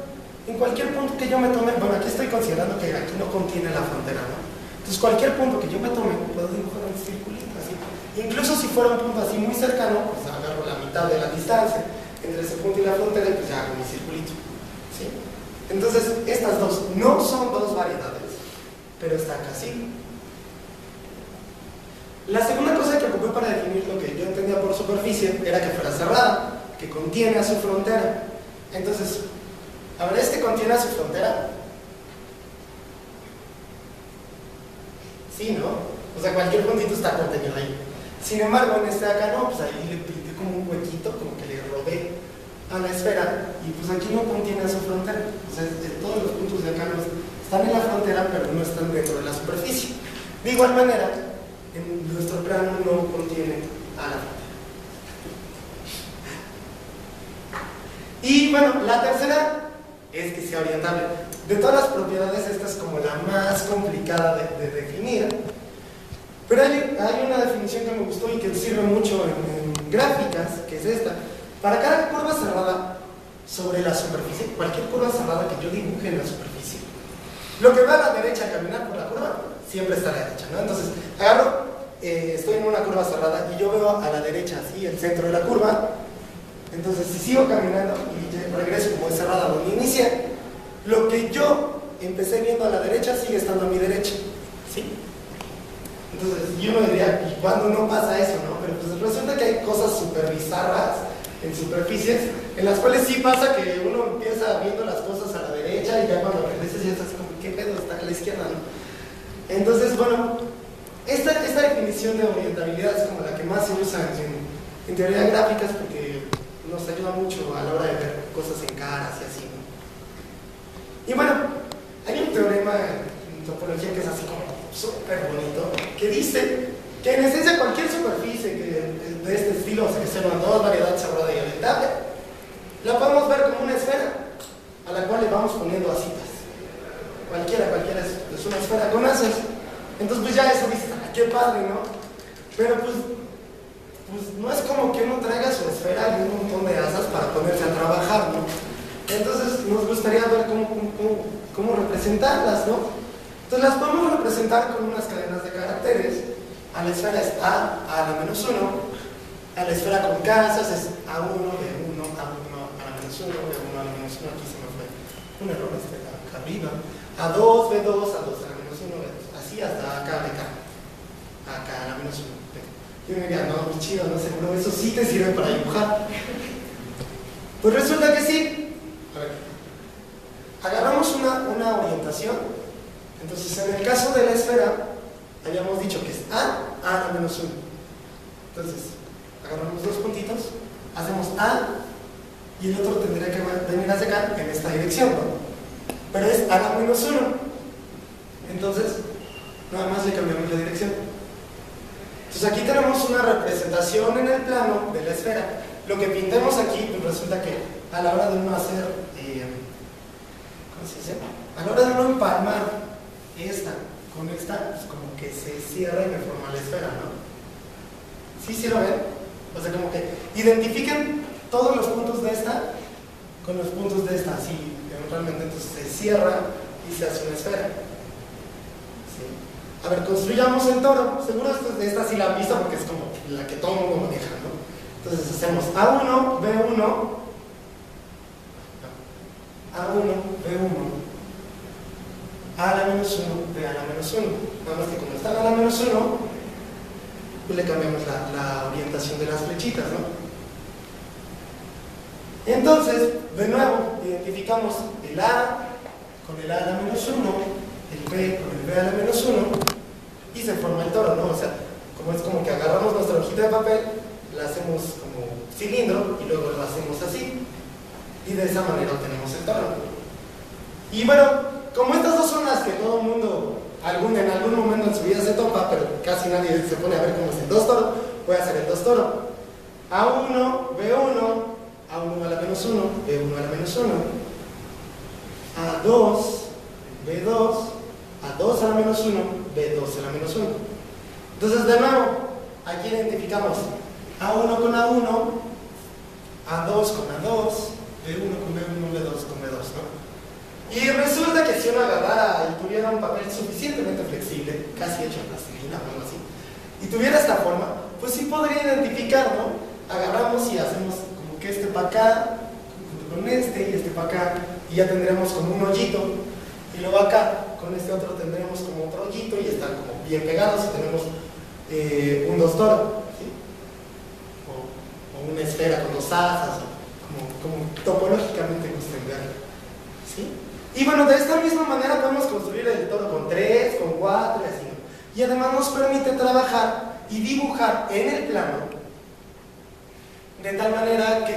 En cualquier punto que yo me tome, bueno, aquí estoy considerando que aquí no contiene la frontera, ¿no? Entonces cualquier punto que yo me tome, puedo dibujar un circulito así. Incluso si fuera un punto así muy cercano, pues agarro la mitad de la distancia entre ese punto y la frontera y pues ya hago mi circulito, ¿sí? Entonces, estas dos no son dos variedades, pero está acá sí. La segunda cosa que ocupé para definir lo que yo entendía por superficie era que fuera cerrada, que contiene a su frontera. Entonces, a ver, ¿este contiene a su frontera? Sí, ¿no? O sea, cualquier puntito está contenido ahí. Sin embargo, en este de acá no, pues ahí le pinté como un huequito, como que le robé a la esfera, y pues aquí no contiene a su frontera. O sea, todos los puntos de acá están en la frontera, pero no están dentro de la superficie. De igual manera, en nuestro plano no contiene a la frontera. Y bueno, la tercera es que sea orientable. De todas las propiedades, esta es como la más complicada de definir. Pero hay una definición que me gustó y que sirve mucho en gráficas, que es esta. Para cada curva cerrada sobre la superficie, cualquier curva cerrada que yo dibuje en la superficie, lo que va a la derecha al caminar por la curva, siempre está a la derecha, ¿no? Entonces, agarro, estoy en una curva cerrada y yo veo a la derecha, así, el centro de la curva. Entonces, si sigo caminando y regreso como es cerrada donde inicié, lo que yo empecé viendo a la derecha sigue estando a mi derecha, ¿sí? Entonces, yo no diría, ¿y cuándo no pasa eso, no? Pero pues resulta que hay cosas súper bizarras en superficies, en las cuales sí pasa que uno empieza viendo las cosas a la derecha y ya cuando regresas ya estás como, ¿qué pedo? Está a la izquierda, ¿no? Entonces, bueno, esta definición de orientabilidad es como la que más se usa en teoría de gráficas porque nos ayuda mucho a la hora de ver cosas en caras y así, ¿no? Y bueno, hay un teorema en topología que es así como súper bonito, que dice que en esencia cualquier superficie de este estilo, o sea, que sea una dos variedad cerrada y orientable, la podemos ver como una esfera a la cual le vamos poniendo asitas. Cualquiera es una esfera con asas. Entonces pues ya eso dice, qué padre, ¿no? Pero pues no es como que uno traiga su esfera y un montón de asas para ponerse a trabajar, ¿no? Entonces nos gustaría ver cómo representarlas, ¿no? Entonces las podemos representar con unas cadenas de caracteres. A la esfera es A la menos 1. A la esfera con casas es A1, B1, A1, a la menos 1, B1, a la menos 1. Aquí se me fue un error acá arriba. A2, B2, A2, a la menos 1, B2. Así hasta acá, acá a la menos 1. Yo me diría, no, muy chido, no seguro, eso sí te sirve para dibujar. Pues resulta que sí. A ver, agarramos una orientación. Entonces, en el caso de la esfera, habíamos dicho que es A la menos 1. Entonces, agarramos dos puntitos, hacemos A, y el otro tendría que venir hacia acá en esta dirección, ¿no? Pero es A la menos 1. Entonces, nada más le cambiamos la dirección. Entonces aquí tenemos una representación en el plano de la esfera. Lo que pintemos aquí, pues resulta que a la hora de uno hacer, ¿cómo se dice? A la hora de uno empalmar esta con esta, pues como que se cierra y me forma la esfera, ¿no? ¿Sí lo ven? O sea, como que identifiquen todos los puntos de esta con los puntos de esta, así, realmente, entonces se cierra y se hace una esfera. ¿Sí? A ver, construyamos el toro. Seguro esta sí la han visto porque es como la que todo el mundo maneja, ¿no? Entonces hacemos A1, B1, A1, B1, A a la menos 1, B a la menos 1. Nada más que como están a la menos 1, pues le cambiamos la orientación de las flechitas, ¿no? Entonces, de nuevo, identificamos el A con el A a la menos 1, el B con el B a la menos 1, y se forma el toro, ¿no? O sea, como es como que agarramos nuestra hojita de papel, la hacemos como cilindro y luego lo hacemos así, y de esa manera obtenemos el toro. Y bueno, como estas dos son las que todo el mundo en algún momento en su vida se topa, pero casi nadie se pone a ver cómo es el 2 toro, voy a hacer el 2 toro. A1, B1, A1 a la menos 1, B1 a la menos 1, A2, B2, A2 a la menos 1, B2 a la menos 1. Entonces, de nuevo, aquí identificamos A1 con A1, A2 con A2, B1 con B1, B2 con B2, ¿no? Y resulta que si uno agarrara y tuviera un papel suficientemente flexible, casi hecho en plastilina o algo así, y tuviera esta forma, pues sí podría identificar, ¿no? Agarramos y hacemos como que este para acá, con este y este para acá, y ya tendremos como un hoyito, y luego acá, con este otro tendremos como otro hoyito y están como bien pegados y tenemos un 2 toro, ¿sí? O una esfera con 2 asas, como topológicamente gusten verlo, ¿sí? Y bueno, de esta misma manera podemos construir el toro con 3, con 4 y así, ¿no? Y además nos permite trabajar y dibujar en el plano de tal manera que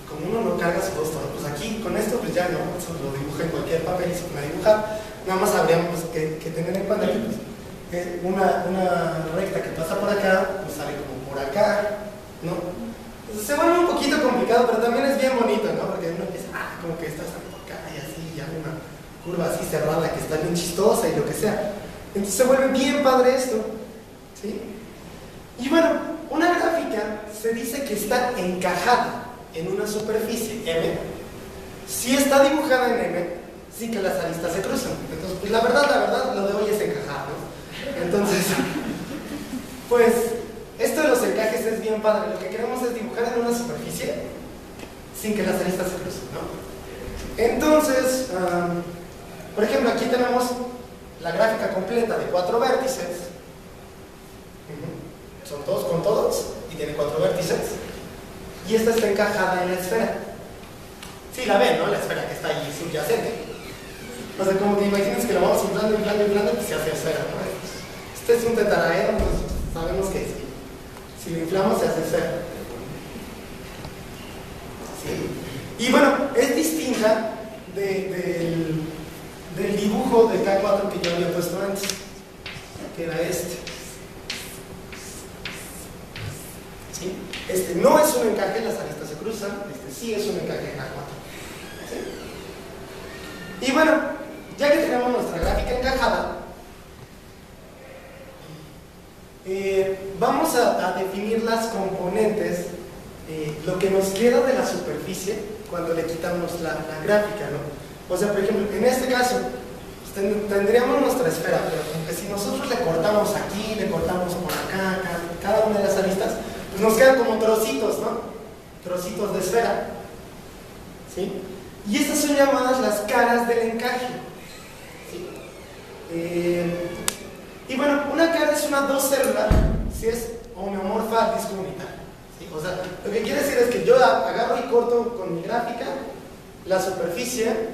como uno no carga su 2 toros, pues aquí con esto pues ya no, eso lo dibuja en cualquier papel y se pone a dibujar. Nada más habríamos que tener en cuenta que pues, una recta que pasa por acá pues sale como por acá, ¿no? Entonces se vuelve un poquito complicado, pero también es bien bonito, ¿no? Porque uno empieza, como que está saliendo por acá y así, ya una curva así cerrada que está bien chistosa y lo que sea. Entonces se vuelve bien padre esto, ¿sí? Y bueno, una gráfica se dice que está encajada en una superficie M si está dibujada en M sin que las aristas se cruzan. Entonces, pues la verdad, lo de hoy es encajar, ¿no? Entonces, pues esto de los encajes es bien padre. Lo que queremos es dibujar en una superficie sin que las aristas se crucen, ¿no? Entonces, por ejemplo, aquí tenemos la gráfica completa de 4 vértices. Son todos con todos y tiene 4 vértices. Y esta está encajada en la esfera. Sí, la ven, ¿no? La esfera que está ahí subyacente. O sea, como que imagínense que lo vamos inflando, pues se hace esfera, ¿no? Este es un tetaraedro, pues sabemos que si lo inflamos se hace esfera. Sí. Y bueno, es distinta del dibujo de K4 que yo había puesto antes, que era este. ¿Sí? Este no es un encaje, las aristas se cruzan, este sí es un encaje en A4. ¿Sí? Y bueno, ya que tenemos nuestra gráfica encajada, vamos a definir las componentes, lo que nos queda de la superficie cuando le quitamos la gráfica, ¿no? O sea, por ejemplo, en este caso, pues, tendríamos nuestra esfera, pero como que si nosotros le cortamos aquí, le cortamos por acá, cada una de las aristas, pues nos quedan como trocitos, ¿no? Trocitos de esfera, ¿sí? Y estas son llamadas las caras del encaje, ¿sí? Y bueno, una cara es una 2 células si es homeomorfa al disco unitario, ¿sí? O sea, lo que quiere decir es que yo agarro y corto con mi gráfica la superficie,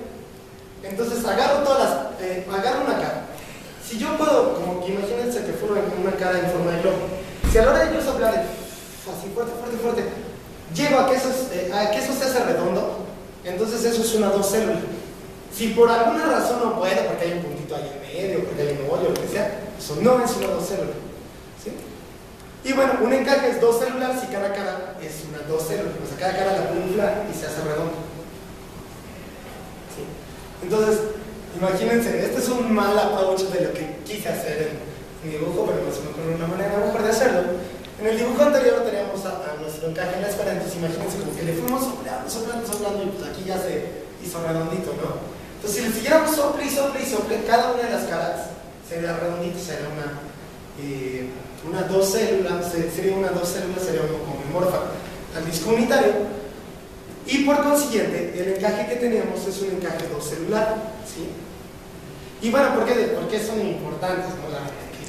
entonces agarro agarro una cara. Si yo puedo, como que imagínense que fuera una cara en forma de globo, si a la hora de yo soplar así fuerte, llevo a que eso se hace redondo, entonces eso es una 2 células. Si por alguna razón no puede, porque hay un puntito ahí en medio, porque hay un hoyo, lo que sea, eso no es una 2 células, ¿sí? Y bueno, un encaje es 2 células y cada cara es una 2 células, o sea, cada cara la puedo inflar y se hace redondo, ¿sí? Entonces, imagínense, este es un mal approach de lo que quise hacer en mi dibujo, pero no se me ocurrió una manera mejor de hacerlo. En el dibujo anterior teníamos a nuestro encaje en la esfera, entonces imagínense como que le fuimos soplando y pues aquí ya se hizo redondito, ¿no? Entonces si le siguiéramos sople, cada una de las caras, sería redondito, sería una dos células, sería homomorfa al disco unitario, y por consiguiente el encaje que tenemos es un encaje dos celular, ¿sí? Y bueno, ¿por qué son importantes, no?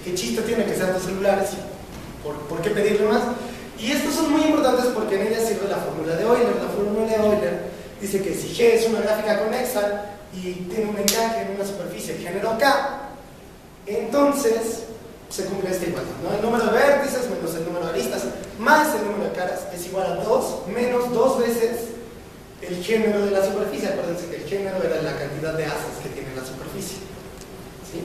¿Qué chiste tiene que sean dos celulares? ¿Por qué pedirle más? Y estos son muy importantes porque en ellas sirve la fórmula de Euler. La fórmula de Euler dice que si G es una gráfica conexa y tiene un encaje en una superficie de género K, entonces se cumple esta igualdad, ¿no? El número de vértices menos el número de aristas más el número de caras es igual a 2 menos 2 veces el género de la superficie. Acuérdense que el género era la cantidad de asas que tiene la superficie, ¿sí?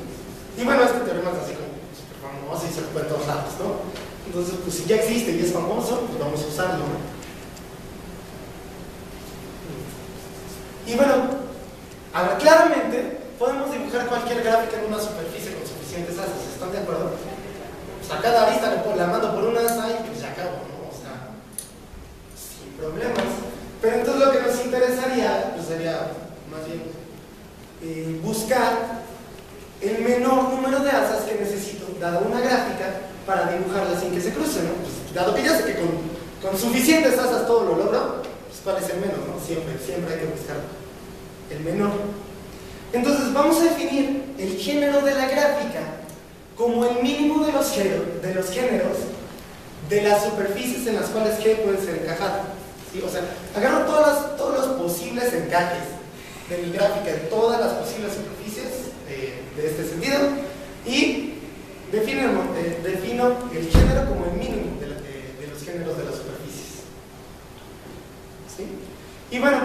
Y bueno, este teorema es así como súper famoso y se lo puede en todos lados, ¿no? Entonces, pues si ya existe y es famoso, pues vamos a usarlo, ¿no? Y bueno, ahora claramente podemos dibujar cualquier gráfica en una superficie con suficientes asas, ¿están de acuerdo? Pues a cada arista la mando por una asa y pues ya acabo, ¿no? O sea, sin problemas. Pero entonces lo que nos interesaría, pues sería más bien buscar el menor número de asas que necesito, dada una gráfica, para dibujarla sin que se cruce, ¿no? Pues, dado que ya sé que con suficientes asas todo lo logro, pues ¿cuál es el menor, no? Siempre hay que buscar el menor. Entonces vamos a definir el género de la gráfica como el mínimo de los géneros de las superficies en las cuales G puede ser encajado, ¿sí? O sea, agarro todos los posibles encajes de mi gráfica en todas las posibles superficies de este sentido y defino el género como el mínimo de los géneros de las superficies, ¿sí? Y bueno,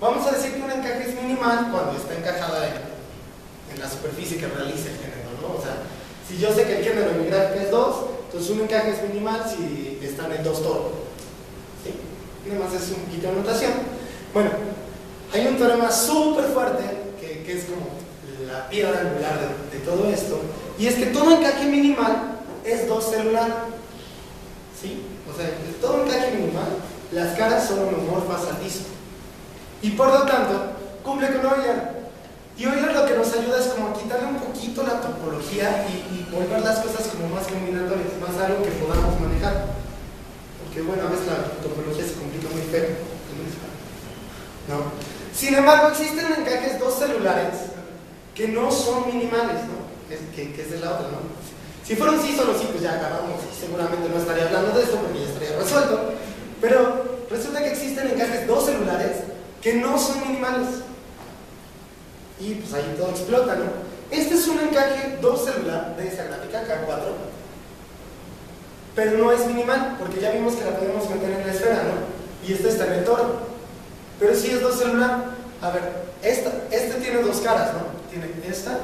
vamos a decir que un encaje es minimal cuando está encajada en la superficie que realiza el género, ¿no? O sea, si yo sé que el género de mi gráfica es 2, entonces un encaje es minimal si está en el 2 todo, ¿sí? Nada más es un poquito de notación. Bueno, hay un teorema súper fuerte que es como la piedra angular de todo esto, y es que todo encaje minimal es dos celular, ¿sí? O sea, todo encaje minimal, las caras son homomorfas al disco, y por lo tanto cumple con Euler. Y Euler lo que nos ayuda es como a quitarle un poquito la topología y volver las cosas como más combinatorias, más algo que podamos manejar, porque bueno, a veces la topología se complica muy feo, ¿no? Sin embargo, existen encajes dos celulares que no son minimales, ¿no? Que es de la otra, ¿no? Si fuera un sí, solo sí, pues ya acabamos y seguramente no estaría hablando de esto porque ya estaría resuelto. Pero resulta que existen encajes dos celulares que no son minimales. Y pues ahí todo explota, ¿no? Este es un encaje dos celular de esa gráfica, K4, pero no es minimal, porque ya vimos que la podemos meter en la esfera, ¿no? Y esta está en el toro. Pero sí es dos celular. A ver, este tiene dos caras, ¿no? Tiene esta,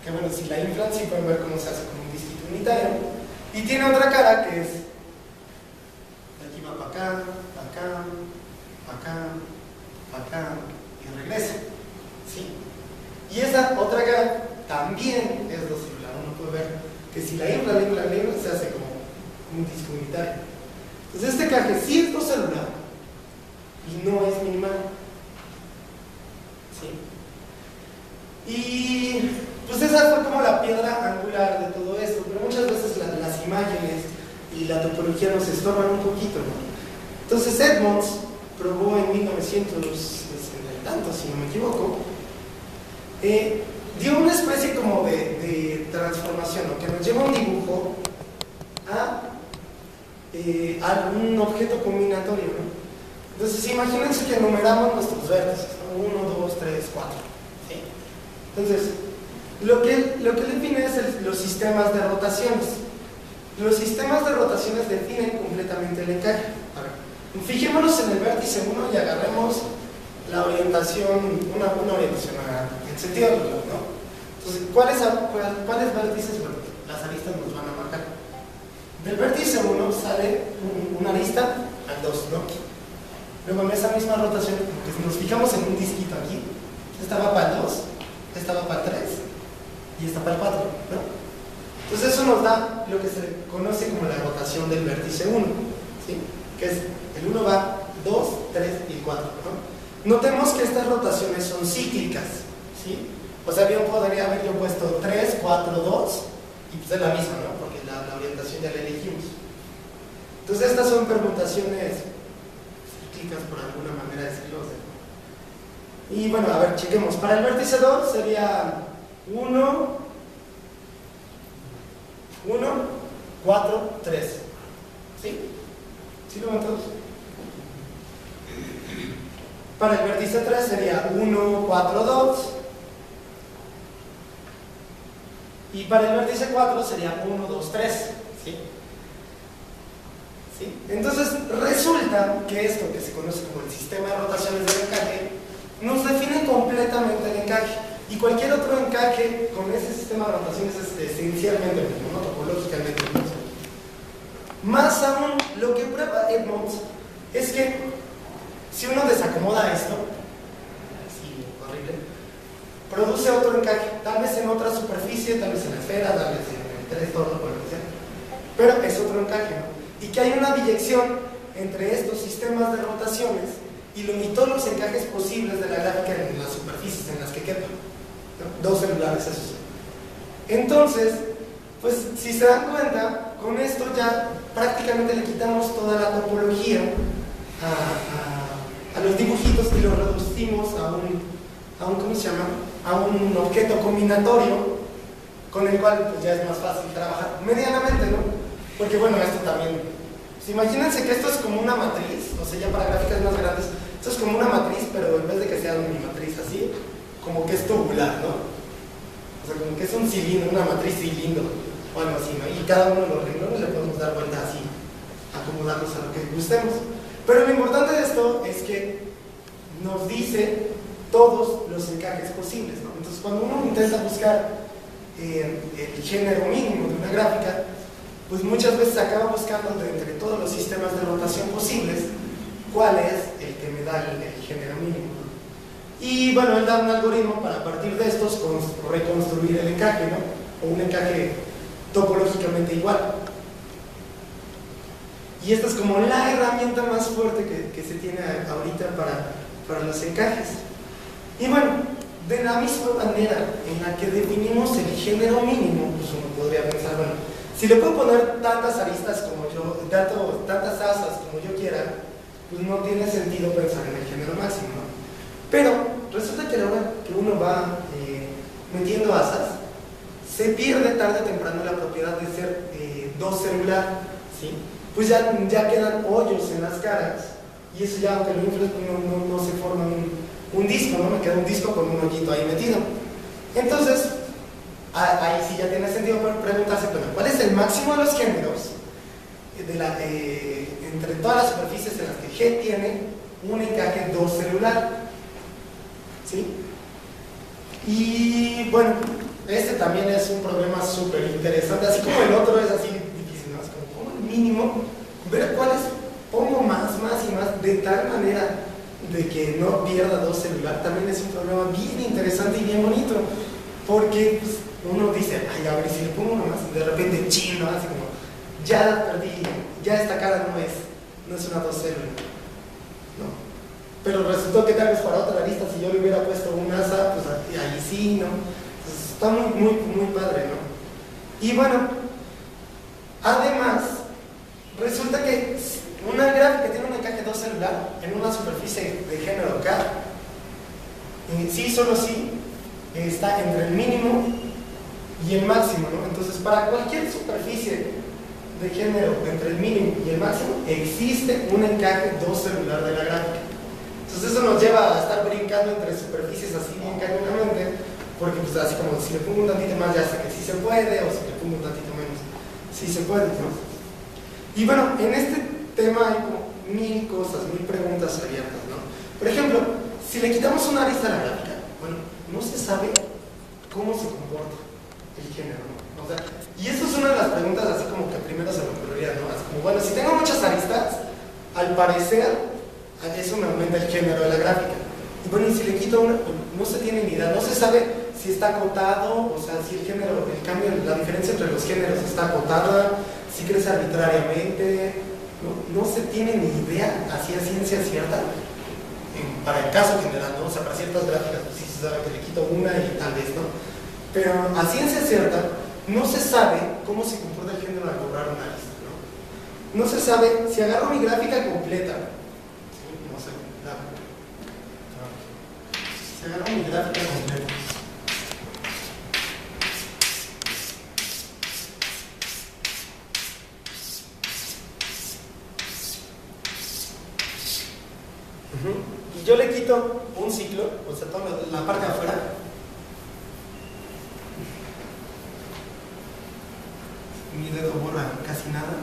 que bueno, si la inflan sí pueden ver cómo se hace como un disquito unitario, y tiene otra cara que es de aquí va para acá, para acá, para acá, para acá y regresa, ¿sí? Y esa otra cara también es dos celular. Uno puede ver que si la infla se hace como un disco unitario. Entonces este encaje sí es dos celular y no es minimal, ¿sí? Y pues esa fue como la piedra angular de todo esto, pero muchas veces las imágenes y la topología nos estorban un poquito, ¿no? Entonces Edmonds probó en 1960 y tanto, si no me equivoco, dio una especie como de transformación, ¿no? Que nos lleva un dibujo a un objeto combinatorio, ¿no? Entonces imagínense que enumeramos nuestros vértices, ¿no? 1, 2, 3, 4, ¿sí? Entonces lo que define es los sistemas de rotaciones. Los sistemas de rotaciones definen completamente el encaje. A ver, fijémonos en el vértice 1 y agarremos la orientación, una orientación en sentido regular, ¿no? Entonces, ¿cuáles vértices? Bueno, las aristas nos van a marcar. Del vértice 1 sale una arista al 2, ¿no? Luego en esa misma rotación, pues nos fijamos en un disquito aquí, esta va para el 2, esta va para el 3 y esta para el 4, ¿no? Entonces eso nos da lo que se conoce como la rotación del vértice 1, ¿sí? Que es el 1 va 2, 3 y 4, ¿no? Notemos que estas rotaciones son cíclicas, ¿sí? O sea, bien podría haber yo puesto 3, 4, 2, y pues es la misma, ¿no? Porque la orientación ya la elegimos. Entonces estas son permutaciones cíclicas, por alguna manera de decirlo. Y bueno, a ver, chequemos. Para el vértice 2 sería 1, 4, 3. ¿Sí? ¿Sí lo ven todos? Para el vértice 3 sería 1, 4, 2. Y para el vértice 4 sería 1, 2, 3. ¿Sí? ¿Sí? Entonces resulta que esto que se conoce como el sistema de rotaciones del encaje nos define completamente el encaje, y cualquier otro encaje con ese sistema de rotaciones es esencialmente el mismo, ¿no? Topológicamente el mismo. Más aún, lo que prueba Edmonds es que si uno desacomoda esto, así horrible, produce otro encaje, tal vez en otra superficie, tal vez en la esfera, tal vez en el 3 torno, por lo que sea, pero es otro encaje, ¿no? Y que hay una biyección entre estos sistemas de rotaciones y todos los encajes posibles de la gráfica en las superficies en las que quepan, ¿no? Dos celulares, eso sí. Entonces, pues si se dan cuenta, con esto ya prácticamente le quitamos toda la topología a los dibujitos y lo reducimos a un ¿cómo se llama? A un objeto combinatorio con el cual pues ya es más fácil trabajar medianamente, ¿no? Porque bueno, esto también, pues, imagínense que esto es como una matriz, o sea, ya para gráficas más grandes, esto es como una matriz, pero en vez de que sea una matriz así, como que es tubular, ¿no? O sea, como que es un cilindro, una matriz cilindro, o algo así, ¿no? Y cada uno de los renglones le podemos dar vuelta así, acomodarlos a lo que gustemos. Pero lo importante de esto es que nos dice todos los encajes posibles, ¿no? Entonces, cuando uno intenta buscar el género mínimo de una gráfica, pues muchas veces acaba buscando entre todos los sistemas de rotación posibles cuál es el que me da el género mínimo. Y bueno, él da un algoritmo para a partir de estos reconstruir el encaje, ¿no? O un encaje topológicamente igual. Y esta es como la herramienta más fuerte que se tiene ahorita para los encajes. Y bueno, de la misma manera en la que definimos el género mínimo, pues uno podría pensar, bueno, si le puedo poner tantas aristas como yo, tantas asas como yo quiera, pues no tiene sentido pensar en el género máximo, ¿no? Pero resulta que a la hora que uno va metiendo asas, se pierde tarde o temprano la propiedad de ser dos celular, ¿sí? Pues ya quedan hoyos en las caras, y eso ya, aunque lo infles, no se forma un disco, ¿no? Me queda un disco con un hoyito ahí metido. Entonces, ahí sí ya tiene sentido preguntarse, bueno, ¿cuál es el máximo de los géneros entre todas las superficies en las que G tiene un encaje dos celular? ¿Sí? Y bueno, este también es un problema súper interesante, así como el otro es así difícil, ¿no? Es como el mínimo, ver cuáles pongo más y más, de tal manera de que no pierda dos celular, también es un problema bien interesante y bien bonito, porque pues, uno dice, ay, a ver, si le pongo uno más, de repente chino, así como, ya la perdí, ya esta cara no es una dos células, ¿no? Pero resultó que tal vez para otra lista, si yo le hubiera puesto un asa, pues ahí sí, ¿no? Entonces, está muy padre, ¿no? Y bueno, además, resulta que una gráfica tiene un encaje dos celular en una superficie de género K, sí, solo sí, está entre el mínimo y el máximo, ¿no? Entonces, para cualquier superficie de género entre el mínimo y el máximo, existe un encaje dos celular de la gráfica. Entonces, eso nos lleva a estar brincando entre superficies así bien cañonamente, porque pues así como si le pongo un tantito más ya sé que sí se puede, o si le pongo un tantito menos, sí se puede, ¿no? Y bueno, en este tema hay como mil cosas, mil preguntas abiertas, ¿no? Por ejemplo, si le quitamos una arista a la gráfica, bueno, no se sabe cómo se comporta el género, ¿no? O sea, y eso es una de las preguntas así como que primero se me ocurriría, ¿no? Así como, bueno, si tengo muchas aristas, al parecer eso me aumenta el género de la gráfica. Y bueno, y si le quito una, no se tiene ni idea, no se sabe si está acotado, o sea, si el género, el cambio, la diferencia entre los géneros está acotada, si crece arbitrariamente, no se tiene ni idea, así a ciencia cierta, para el caso general, ¿no? O sea, para ciertas gráficas, pues sí se sabe que le quito una y tal vez, ¿no? Pero a ciencia cierta, no se sabe cómo se comporta el género al borrar una arista, ¿no? No se sabe, si agarro mi gráfica completa, ¿sí? No sé, si agarro mi gráfica completa, y yo le quito un ciclo, o sea, toda la parte de afuera. Mi dedo borra casi nada.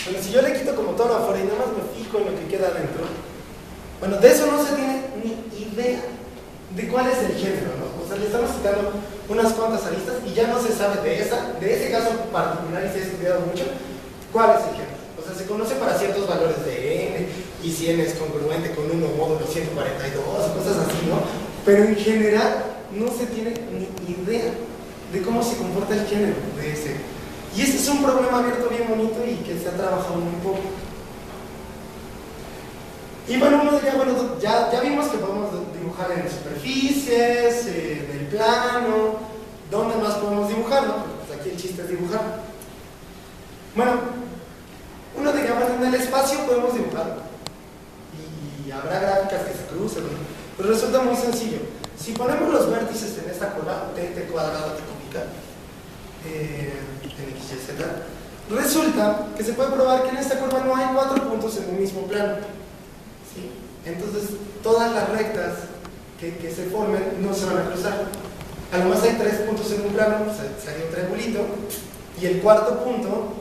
Bueno, si yo le quito como todo lo afuera y nada más me fijo en lo que queda adentro, bueno, de eso no se tiene ni idea de cuál es el género, ¿no? O sea, le estamos quitando unas cuantas aristas y ya no se sabe de ese caso particular, y se ha estudiado mucho, cuál es el género. O sea, se conoce para ciertos valores de n, y si n es congruente con 1 módulo 142, cosas así, ¿no? Pero en general no se tiene ni idea de cómo se comporta el género de ese. Y este es un problema abierto bien bonito y que se ha trabajado muy poco. Y bueno, uno diría, bueno, ya vimos que podemos dibujar en superficies, en el plano, ¿dónde más podemos dibujar, no? Pues aquí el chiste es dibujar. Bueno, uno diría, bueno, en el espacio podemos dibujar y habrá gráficas que se crucen, ¿no? Pero resulta muy sencillo. Si ponemos los vértices en esta cola, t cuadrado t cúbica, en x, y, z, resulta que se puede probar que en esta curva no hay 4 puntos en un mismo plano, ¿sí? Entonces todas las rectas que se formen no se van a cruzar. A lo más hay 3 puntos en un plano, se haría un triangulito, y el cuarto punto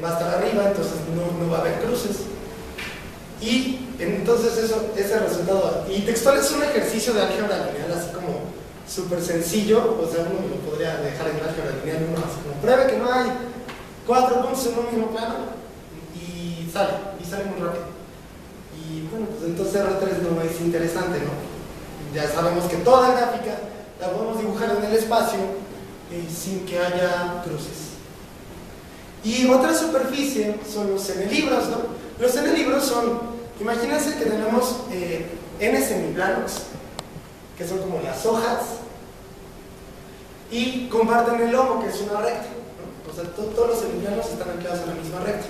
va a estar arriba, entonces no va a haber cruces. Y entonces ese resultado, y textual es un ejercicio de álgebra lineal así como súper sencillo, o sea, uno lo podría dejar en álgebra lineal, uno así como pruebe que no hay 4 puntos en un mismo plano y sale muy rápido. Y bueno, pues entonces R3 no es interesante, ¿no? Ya sabemos que toda gráfica la podemos dibujar en el espacio sin que haya cruces. Y otra superficie son los semilibros, ¿no? Los semilibros son, imagínense que tenemos n semiplanos, que son como las hojas, y comparten el lomo, que es una recta, ¿no? O sea, todos los semiplanos están anclados en la misma recta,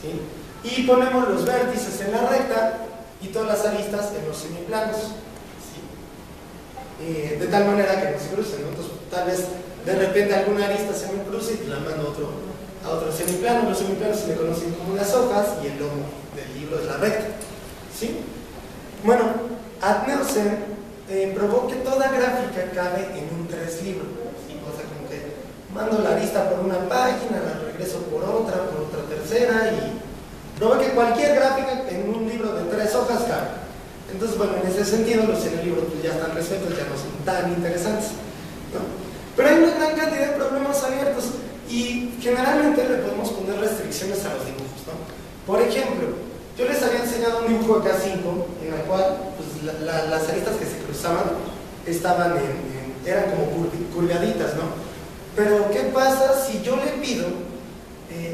¿sí? Y ponemos los vértices en la recta y todas las aristas en los semiplanos, ¿sí? De tal manera que no se crucen, ¿no? Entonces, tal vez de repente alguna arista se me cruce y la mando a otro semiplano. Los semiplanos se le conocen como las hojas y el lomo del libro es la recta, ¿sí? Bueno, Adnersen probó que toda gráfica cabe en un 3 libro, ¿sí? O sea, como que mando la arista por una página, la regreso por otra tercera, y probó que cualquier gráfica en un libro de 3 hojas cabe. Entonces, bueno, en ese sentido los semilibros pues ya están resueltos, ya no son tan interesantes, ¿no? Pero hay una gran cantidad de problemas abiertos y generalmente le podemos poner restricciones a los dibujos, ¿no? Por ejemplo, yo les había enseñado un dibujo de K5 en el cual pues, las aristas que se cruzaban eran como curviaditas, ¿no? Pero ¿qué pasa si yo le pido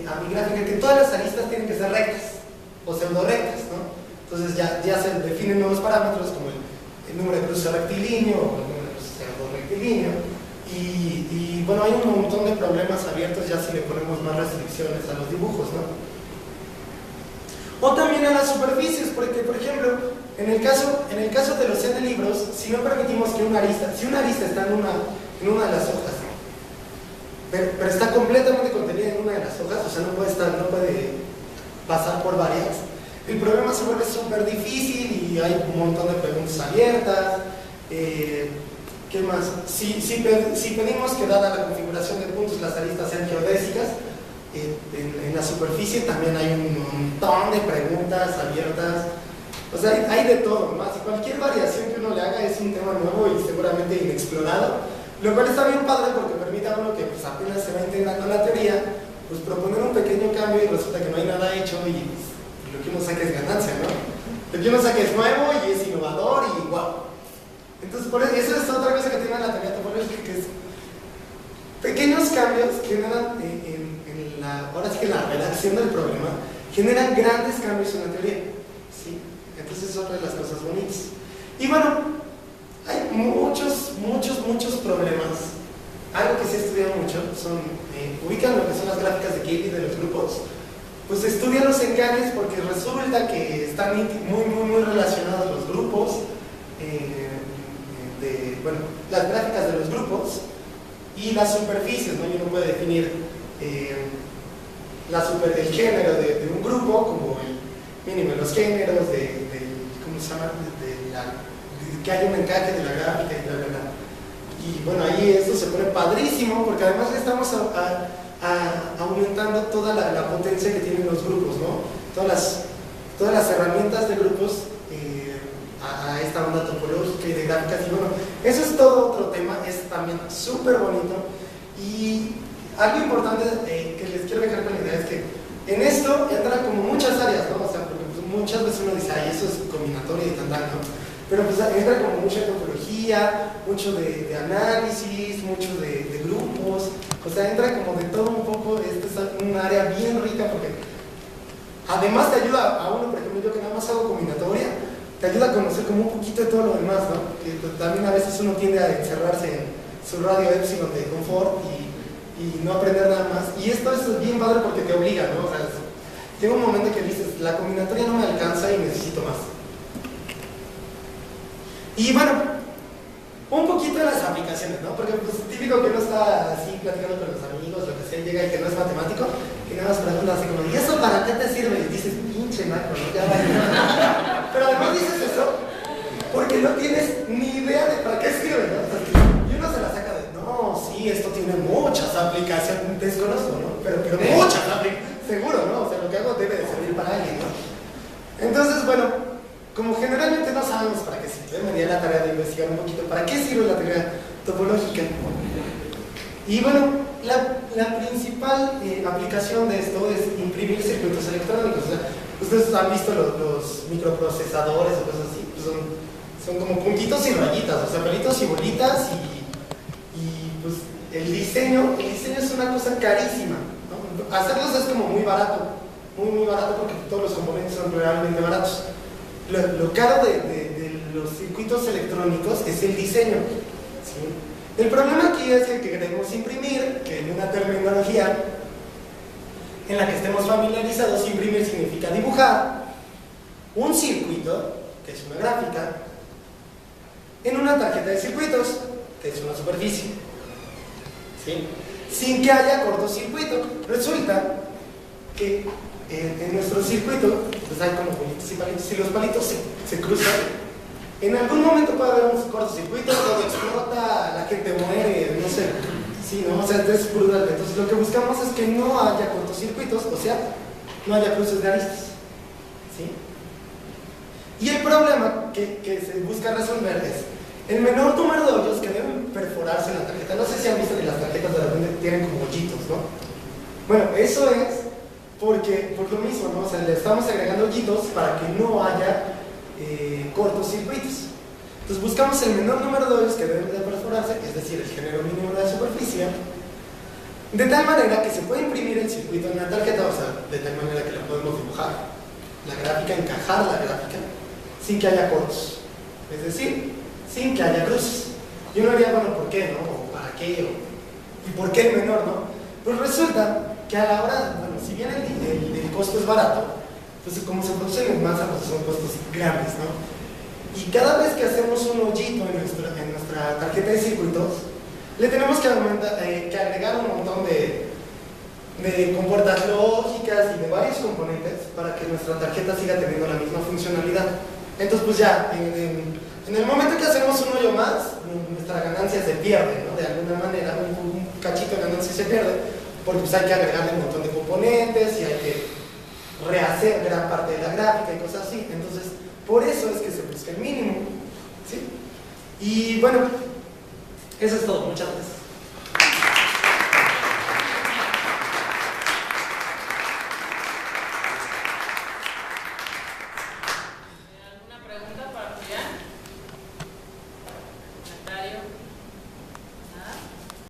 a mi gráfica que todas las aristas tienen que ser rectas o pseudo-rectas, ¿no? Entonces ya se definen nuevos parámetros como el número de cruces rectilíneo o el número de cruces pseudo-rectilíneo. Y bueno, hay un montón de problemas abiertos ya si le ponemos más restricciones a los dibujos, ¿no? O también a las superficies, porque por ejemplo, en el caso de los semilibros, si no permitimos que si una arista está en una de las hojas, pero está completamente contenida en una de las hojas, o sea, no puede pasar por varias, el problema se vuelve súper difícil y hay un montón de preguntas abiertas. ¿Qué más? Si pedimos que dada la configuración de puntos las aristas sean geodésicas, en la superficie también hay un montón de preguntas abiertas. O sea, hay de todo, más. Y cualquier variación que uno le haga es un tema nuevo y seguramente inexplorado, lo cual está bien padre porque permite a uno que pues, apenas se va integrando a la teoría, pues proponer un pequeño cambio y resulta que no hay nada hecho y pues, lo que uno saca es ganancia, ¿no? Lo que uno saca es nuevo y es innovador y wow. Entonces, eso es otra cosa que tiene la teoría topológica, que es pequeños cambios generan ahora sí que en la redacción del problema generan grandes cambios en la teoría, ¿sí? Entonces es otra de las cosas bonitas. Y bueno, muchos problemas. Algo que se estudia mucho son, ubican lo que son las gráficas de Gauge de los grupos, pues estudian los encajes porque resulta que están muy relacionados los grupos, bueno, las gráficas de los grupos y las superficies, ¿no? Y uno puede definir el género de un grupo como el mínimo de los géneros, ¿cómo se llama? Que haya un encaje de la gráfica y bla, bla, bla. Y bueno, ahí esto se pone padrísimo porque además le estamos aumentando toda la potencia que tienen los grupos, ¿no? Todas las herramientas de grupos a esta onda topológica y de gráficas. Y bueno, eso es todo otro tema, es también súper bonito. Y algo importante que les quiero dejar con la idea es que en esto entran como muchas áreas, ¿no? O sea, porque pues, muchas veces uno dice, ay, eso es combinatorio y tal, ¿no? Pero pues entra como mucha topología, mucho de análisis, mucho de grupos, o sea, entra como de todo un poco. Este es un área bien rica porque además te ayuda a uno, por ejemplo, yo que nada más hago combinatoria, te ayuda a conocer como un poquito de todo lo demás, ¿no? Que también a veces uno tiende a encerrarse en su radio épsilon de confort y no aprender nada más. Y esto es bien padre porque te obliga, ¿no? O sea, llega un momento que dices, la combinatoria no me alcanza y necesito más. Y bueno, un poquito de las aplicaciones, ¿no? Porque pues típico que uno está así platicando con los amigos, lo que sea, llega y que no es matemático, que nada más pregunta así como, ¿y eso para qué te sirve? Y dices, pinche macro, ¿no? Ya va. Pero además dices eso porque no tienes ni idea de para qué sirve, ¿no? Y uno se la saca de, no, sí, esto tiene muchas aplicaciones, desconozco, ¿no? Pero muchas aplicaciones, seguro, ¿no? O sea, lo que hago debe de servir para alguien, ¿no? Entonces, bueno, como generalmente no sabemos para qué sirve, me di la tarea de investigar un poquito para qué sirve la teoría topológica. Y bueno, la principal aplicación de esto es imprimir circuitos electrónicos. O sea, ustedes han visto los microprocesadores o cosas así, pues son como puntitos y rayitas, o sea, pelitos y bolitas y pues el diseño es una cosa carísima, ¿no? Hacerlos es como muy barato, muy barato porque todos los componentes son realmente baratos. Lo caro de los circuitos electrónicos es el diseño, ¿sí? El problema aquí es que queremos imprimir, que en una terminología en la que estemos familiarizados, imprimir significa dibujar un circuito, que es una gráfica, en una tarjeta de circuitos, que es una superficie, ¿sí? Sin que haya cortocircuito. Resulta que en nuestro circuito pues hay como palitos y palitos, y los palitos se cruzan. En algún momento puede haber un cortocircuito, todo explota, la gente muere, no sé, sí, ¿no? O sea, es brutal. Entonces lo que buscamos es que no haya cortocircuitos, o sea, no haya cruces de aristas, ¿sí? Y el problema que se busca resolver es el menor número de hoyos que deben perforarse en la tarjeta. No sé si han visto que las tarjetas de repente tienen como hoyitos, ¿no? Bueno, eso es porque, por lo mismo, ¿no? O sea, le estamos agregando hoyitos para que no haya cortocircuitos. Entonces buscamos el menor número de hoyos que deben de perforarse, es decir, el género mínimo de la superficie, de tal manera que se puede imprimir el circuito en la tarjeta, o sea, de tal manera que la podemos dibujar, la gráfica, encajar la gráfica, sin que haya cortos, es decir, sin que haya cruces. Y uno diría, bueno, ¿por qué, no? ¿O para qué? ¿Y por qué el menor, no? Pues resulta que a la hora, bueno, si bien el costo es barato, pues como se producen en masa, pues son costos grandes, ¿no? Y cada vez que hacemos un hoyito en nuestra tarjeta de circuitos, le tenemos que agregar un montón de compuertas lógicas y de varios componentes para que nuestra tarjeta siga teniendo la misma funcionalidad. Entonces, pues ya, en el momento que hacemos un hoyo más, nuestra ganancia se pierde, ¿no? De alguna manera, un cachito de ganancia se pierde, porque pues hay que agregarle un montón de componentes y hay que rehacer gran parte de la gráfica y cosas así. Entonces, por eso es que se busca el mínimo, ¿sí? Y bueno, eso es todo. Muchas gracias.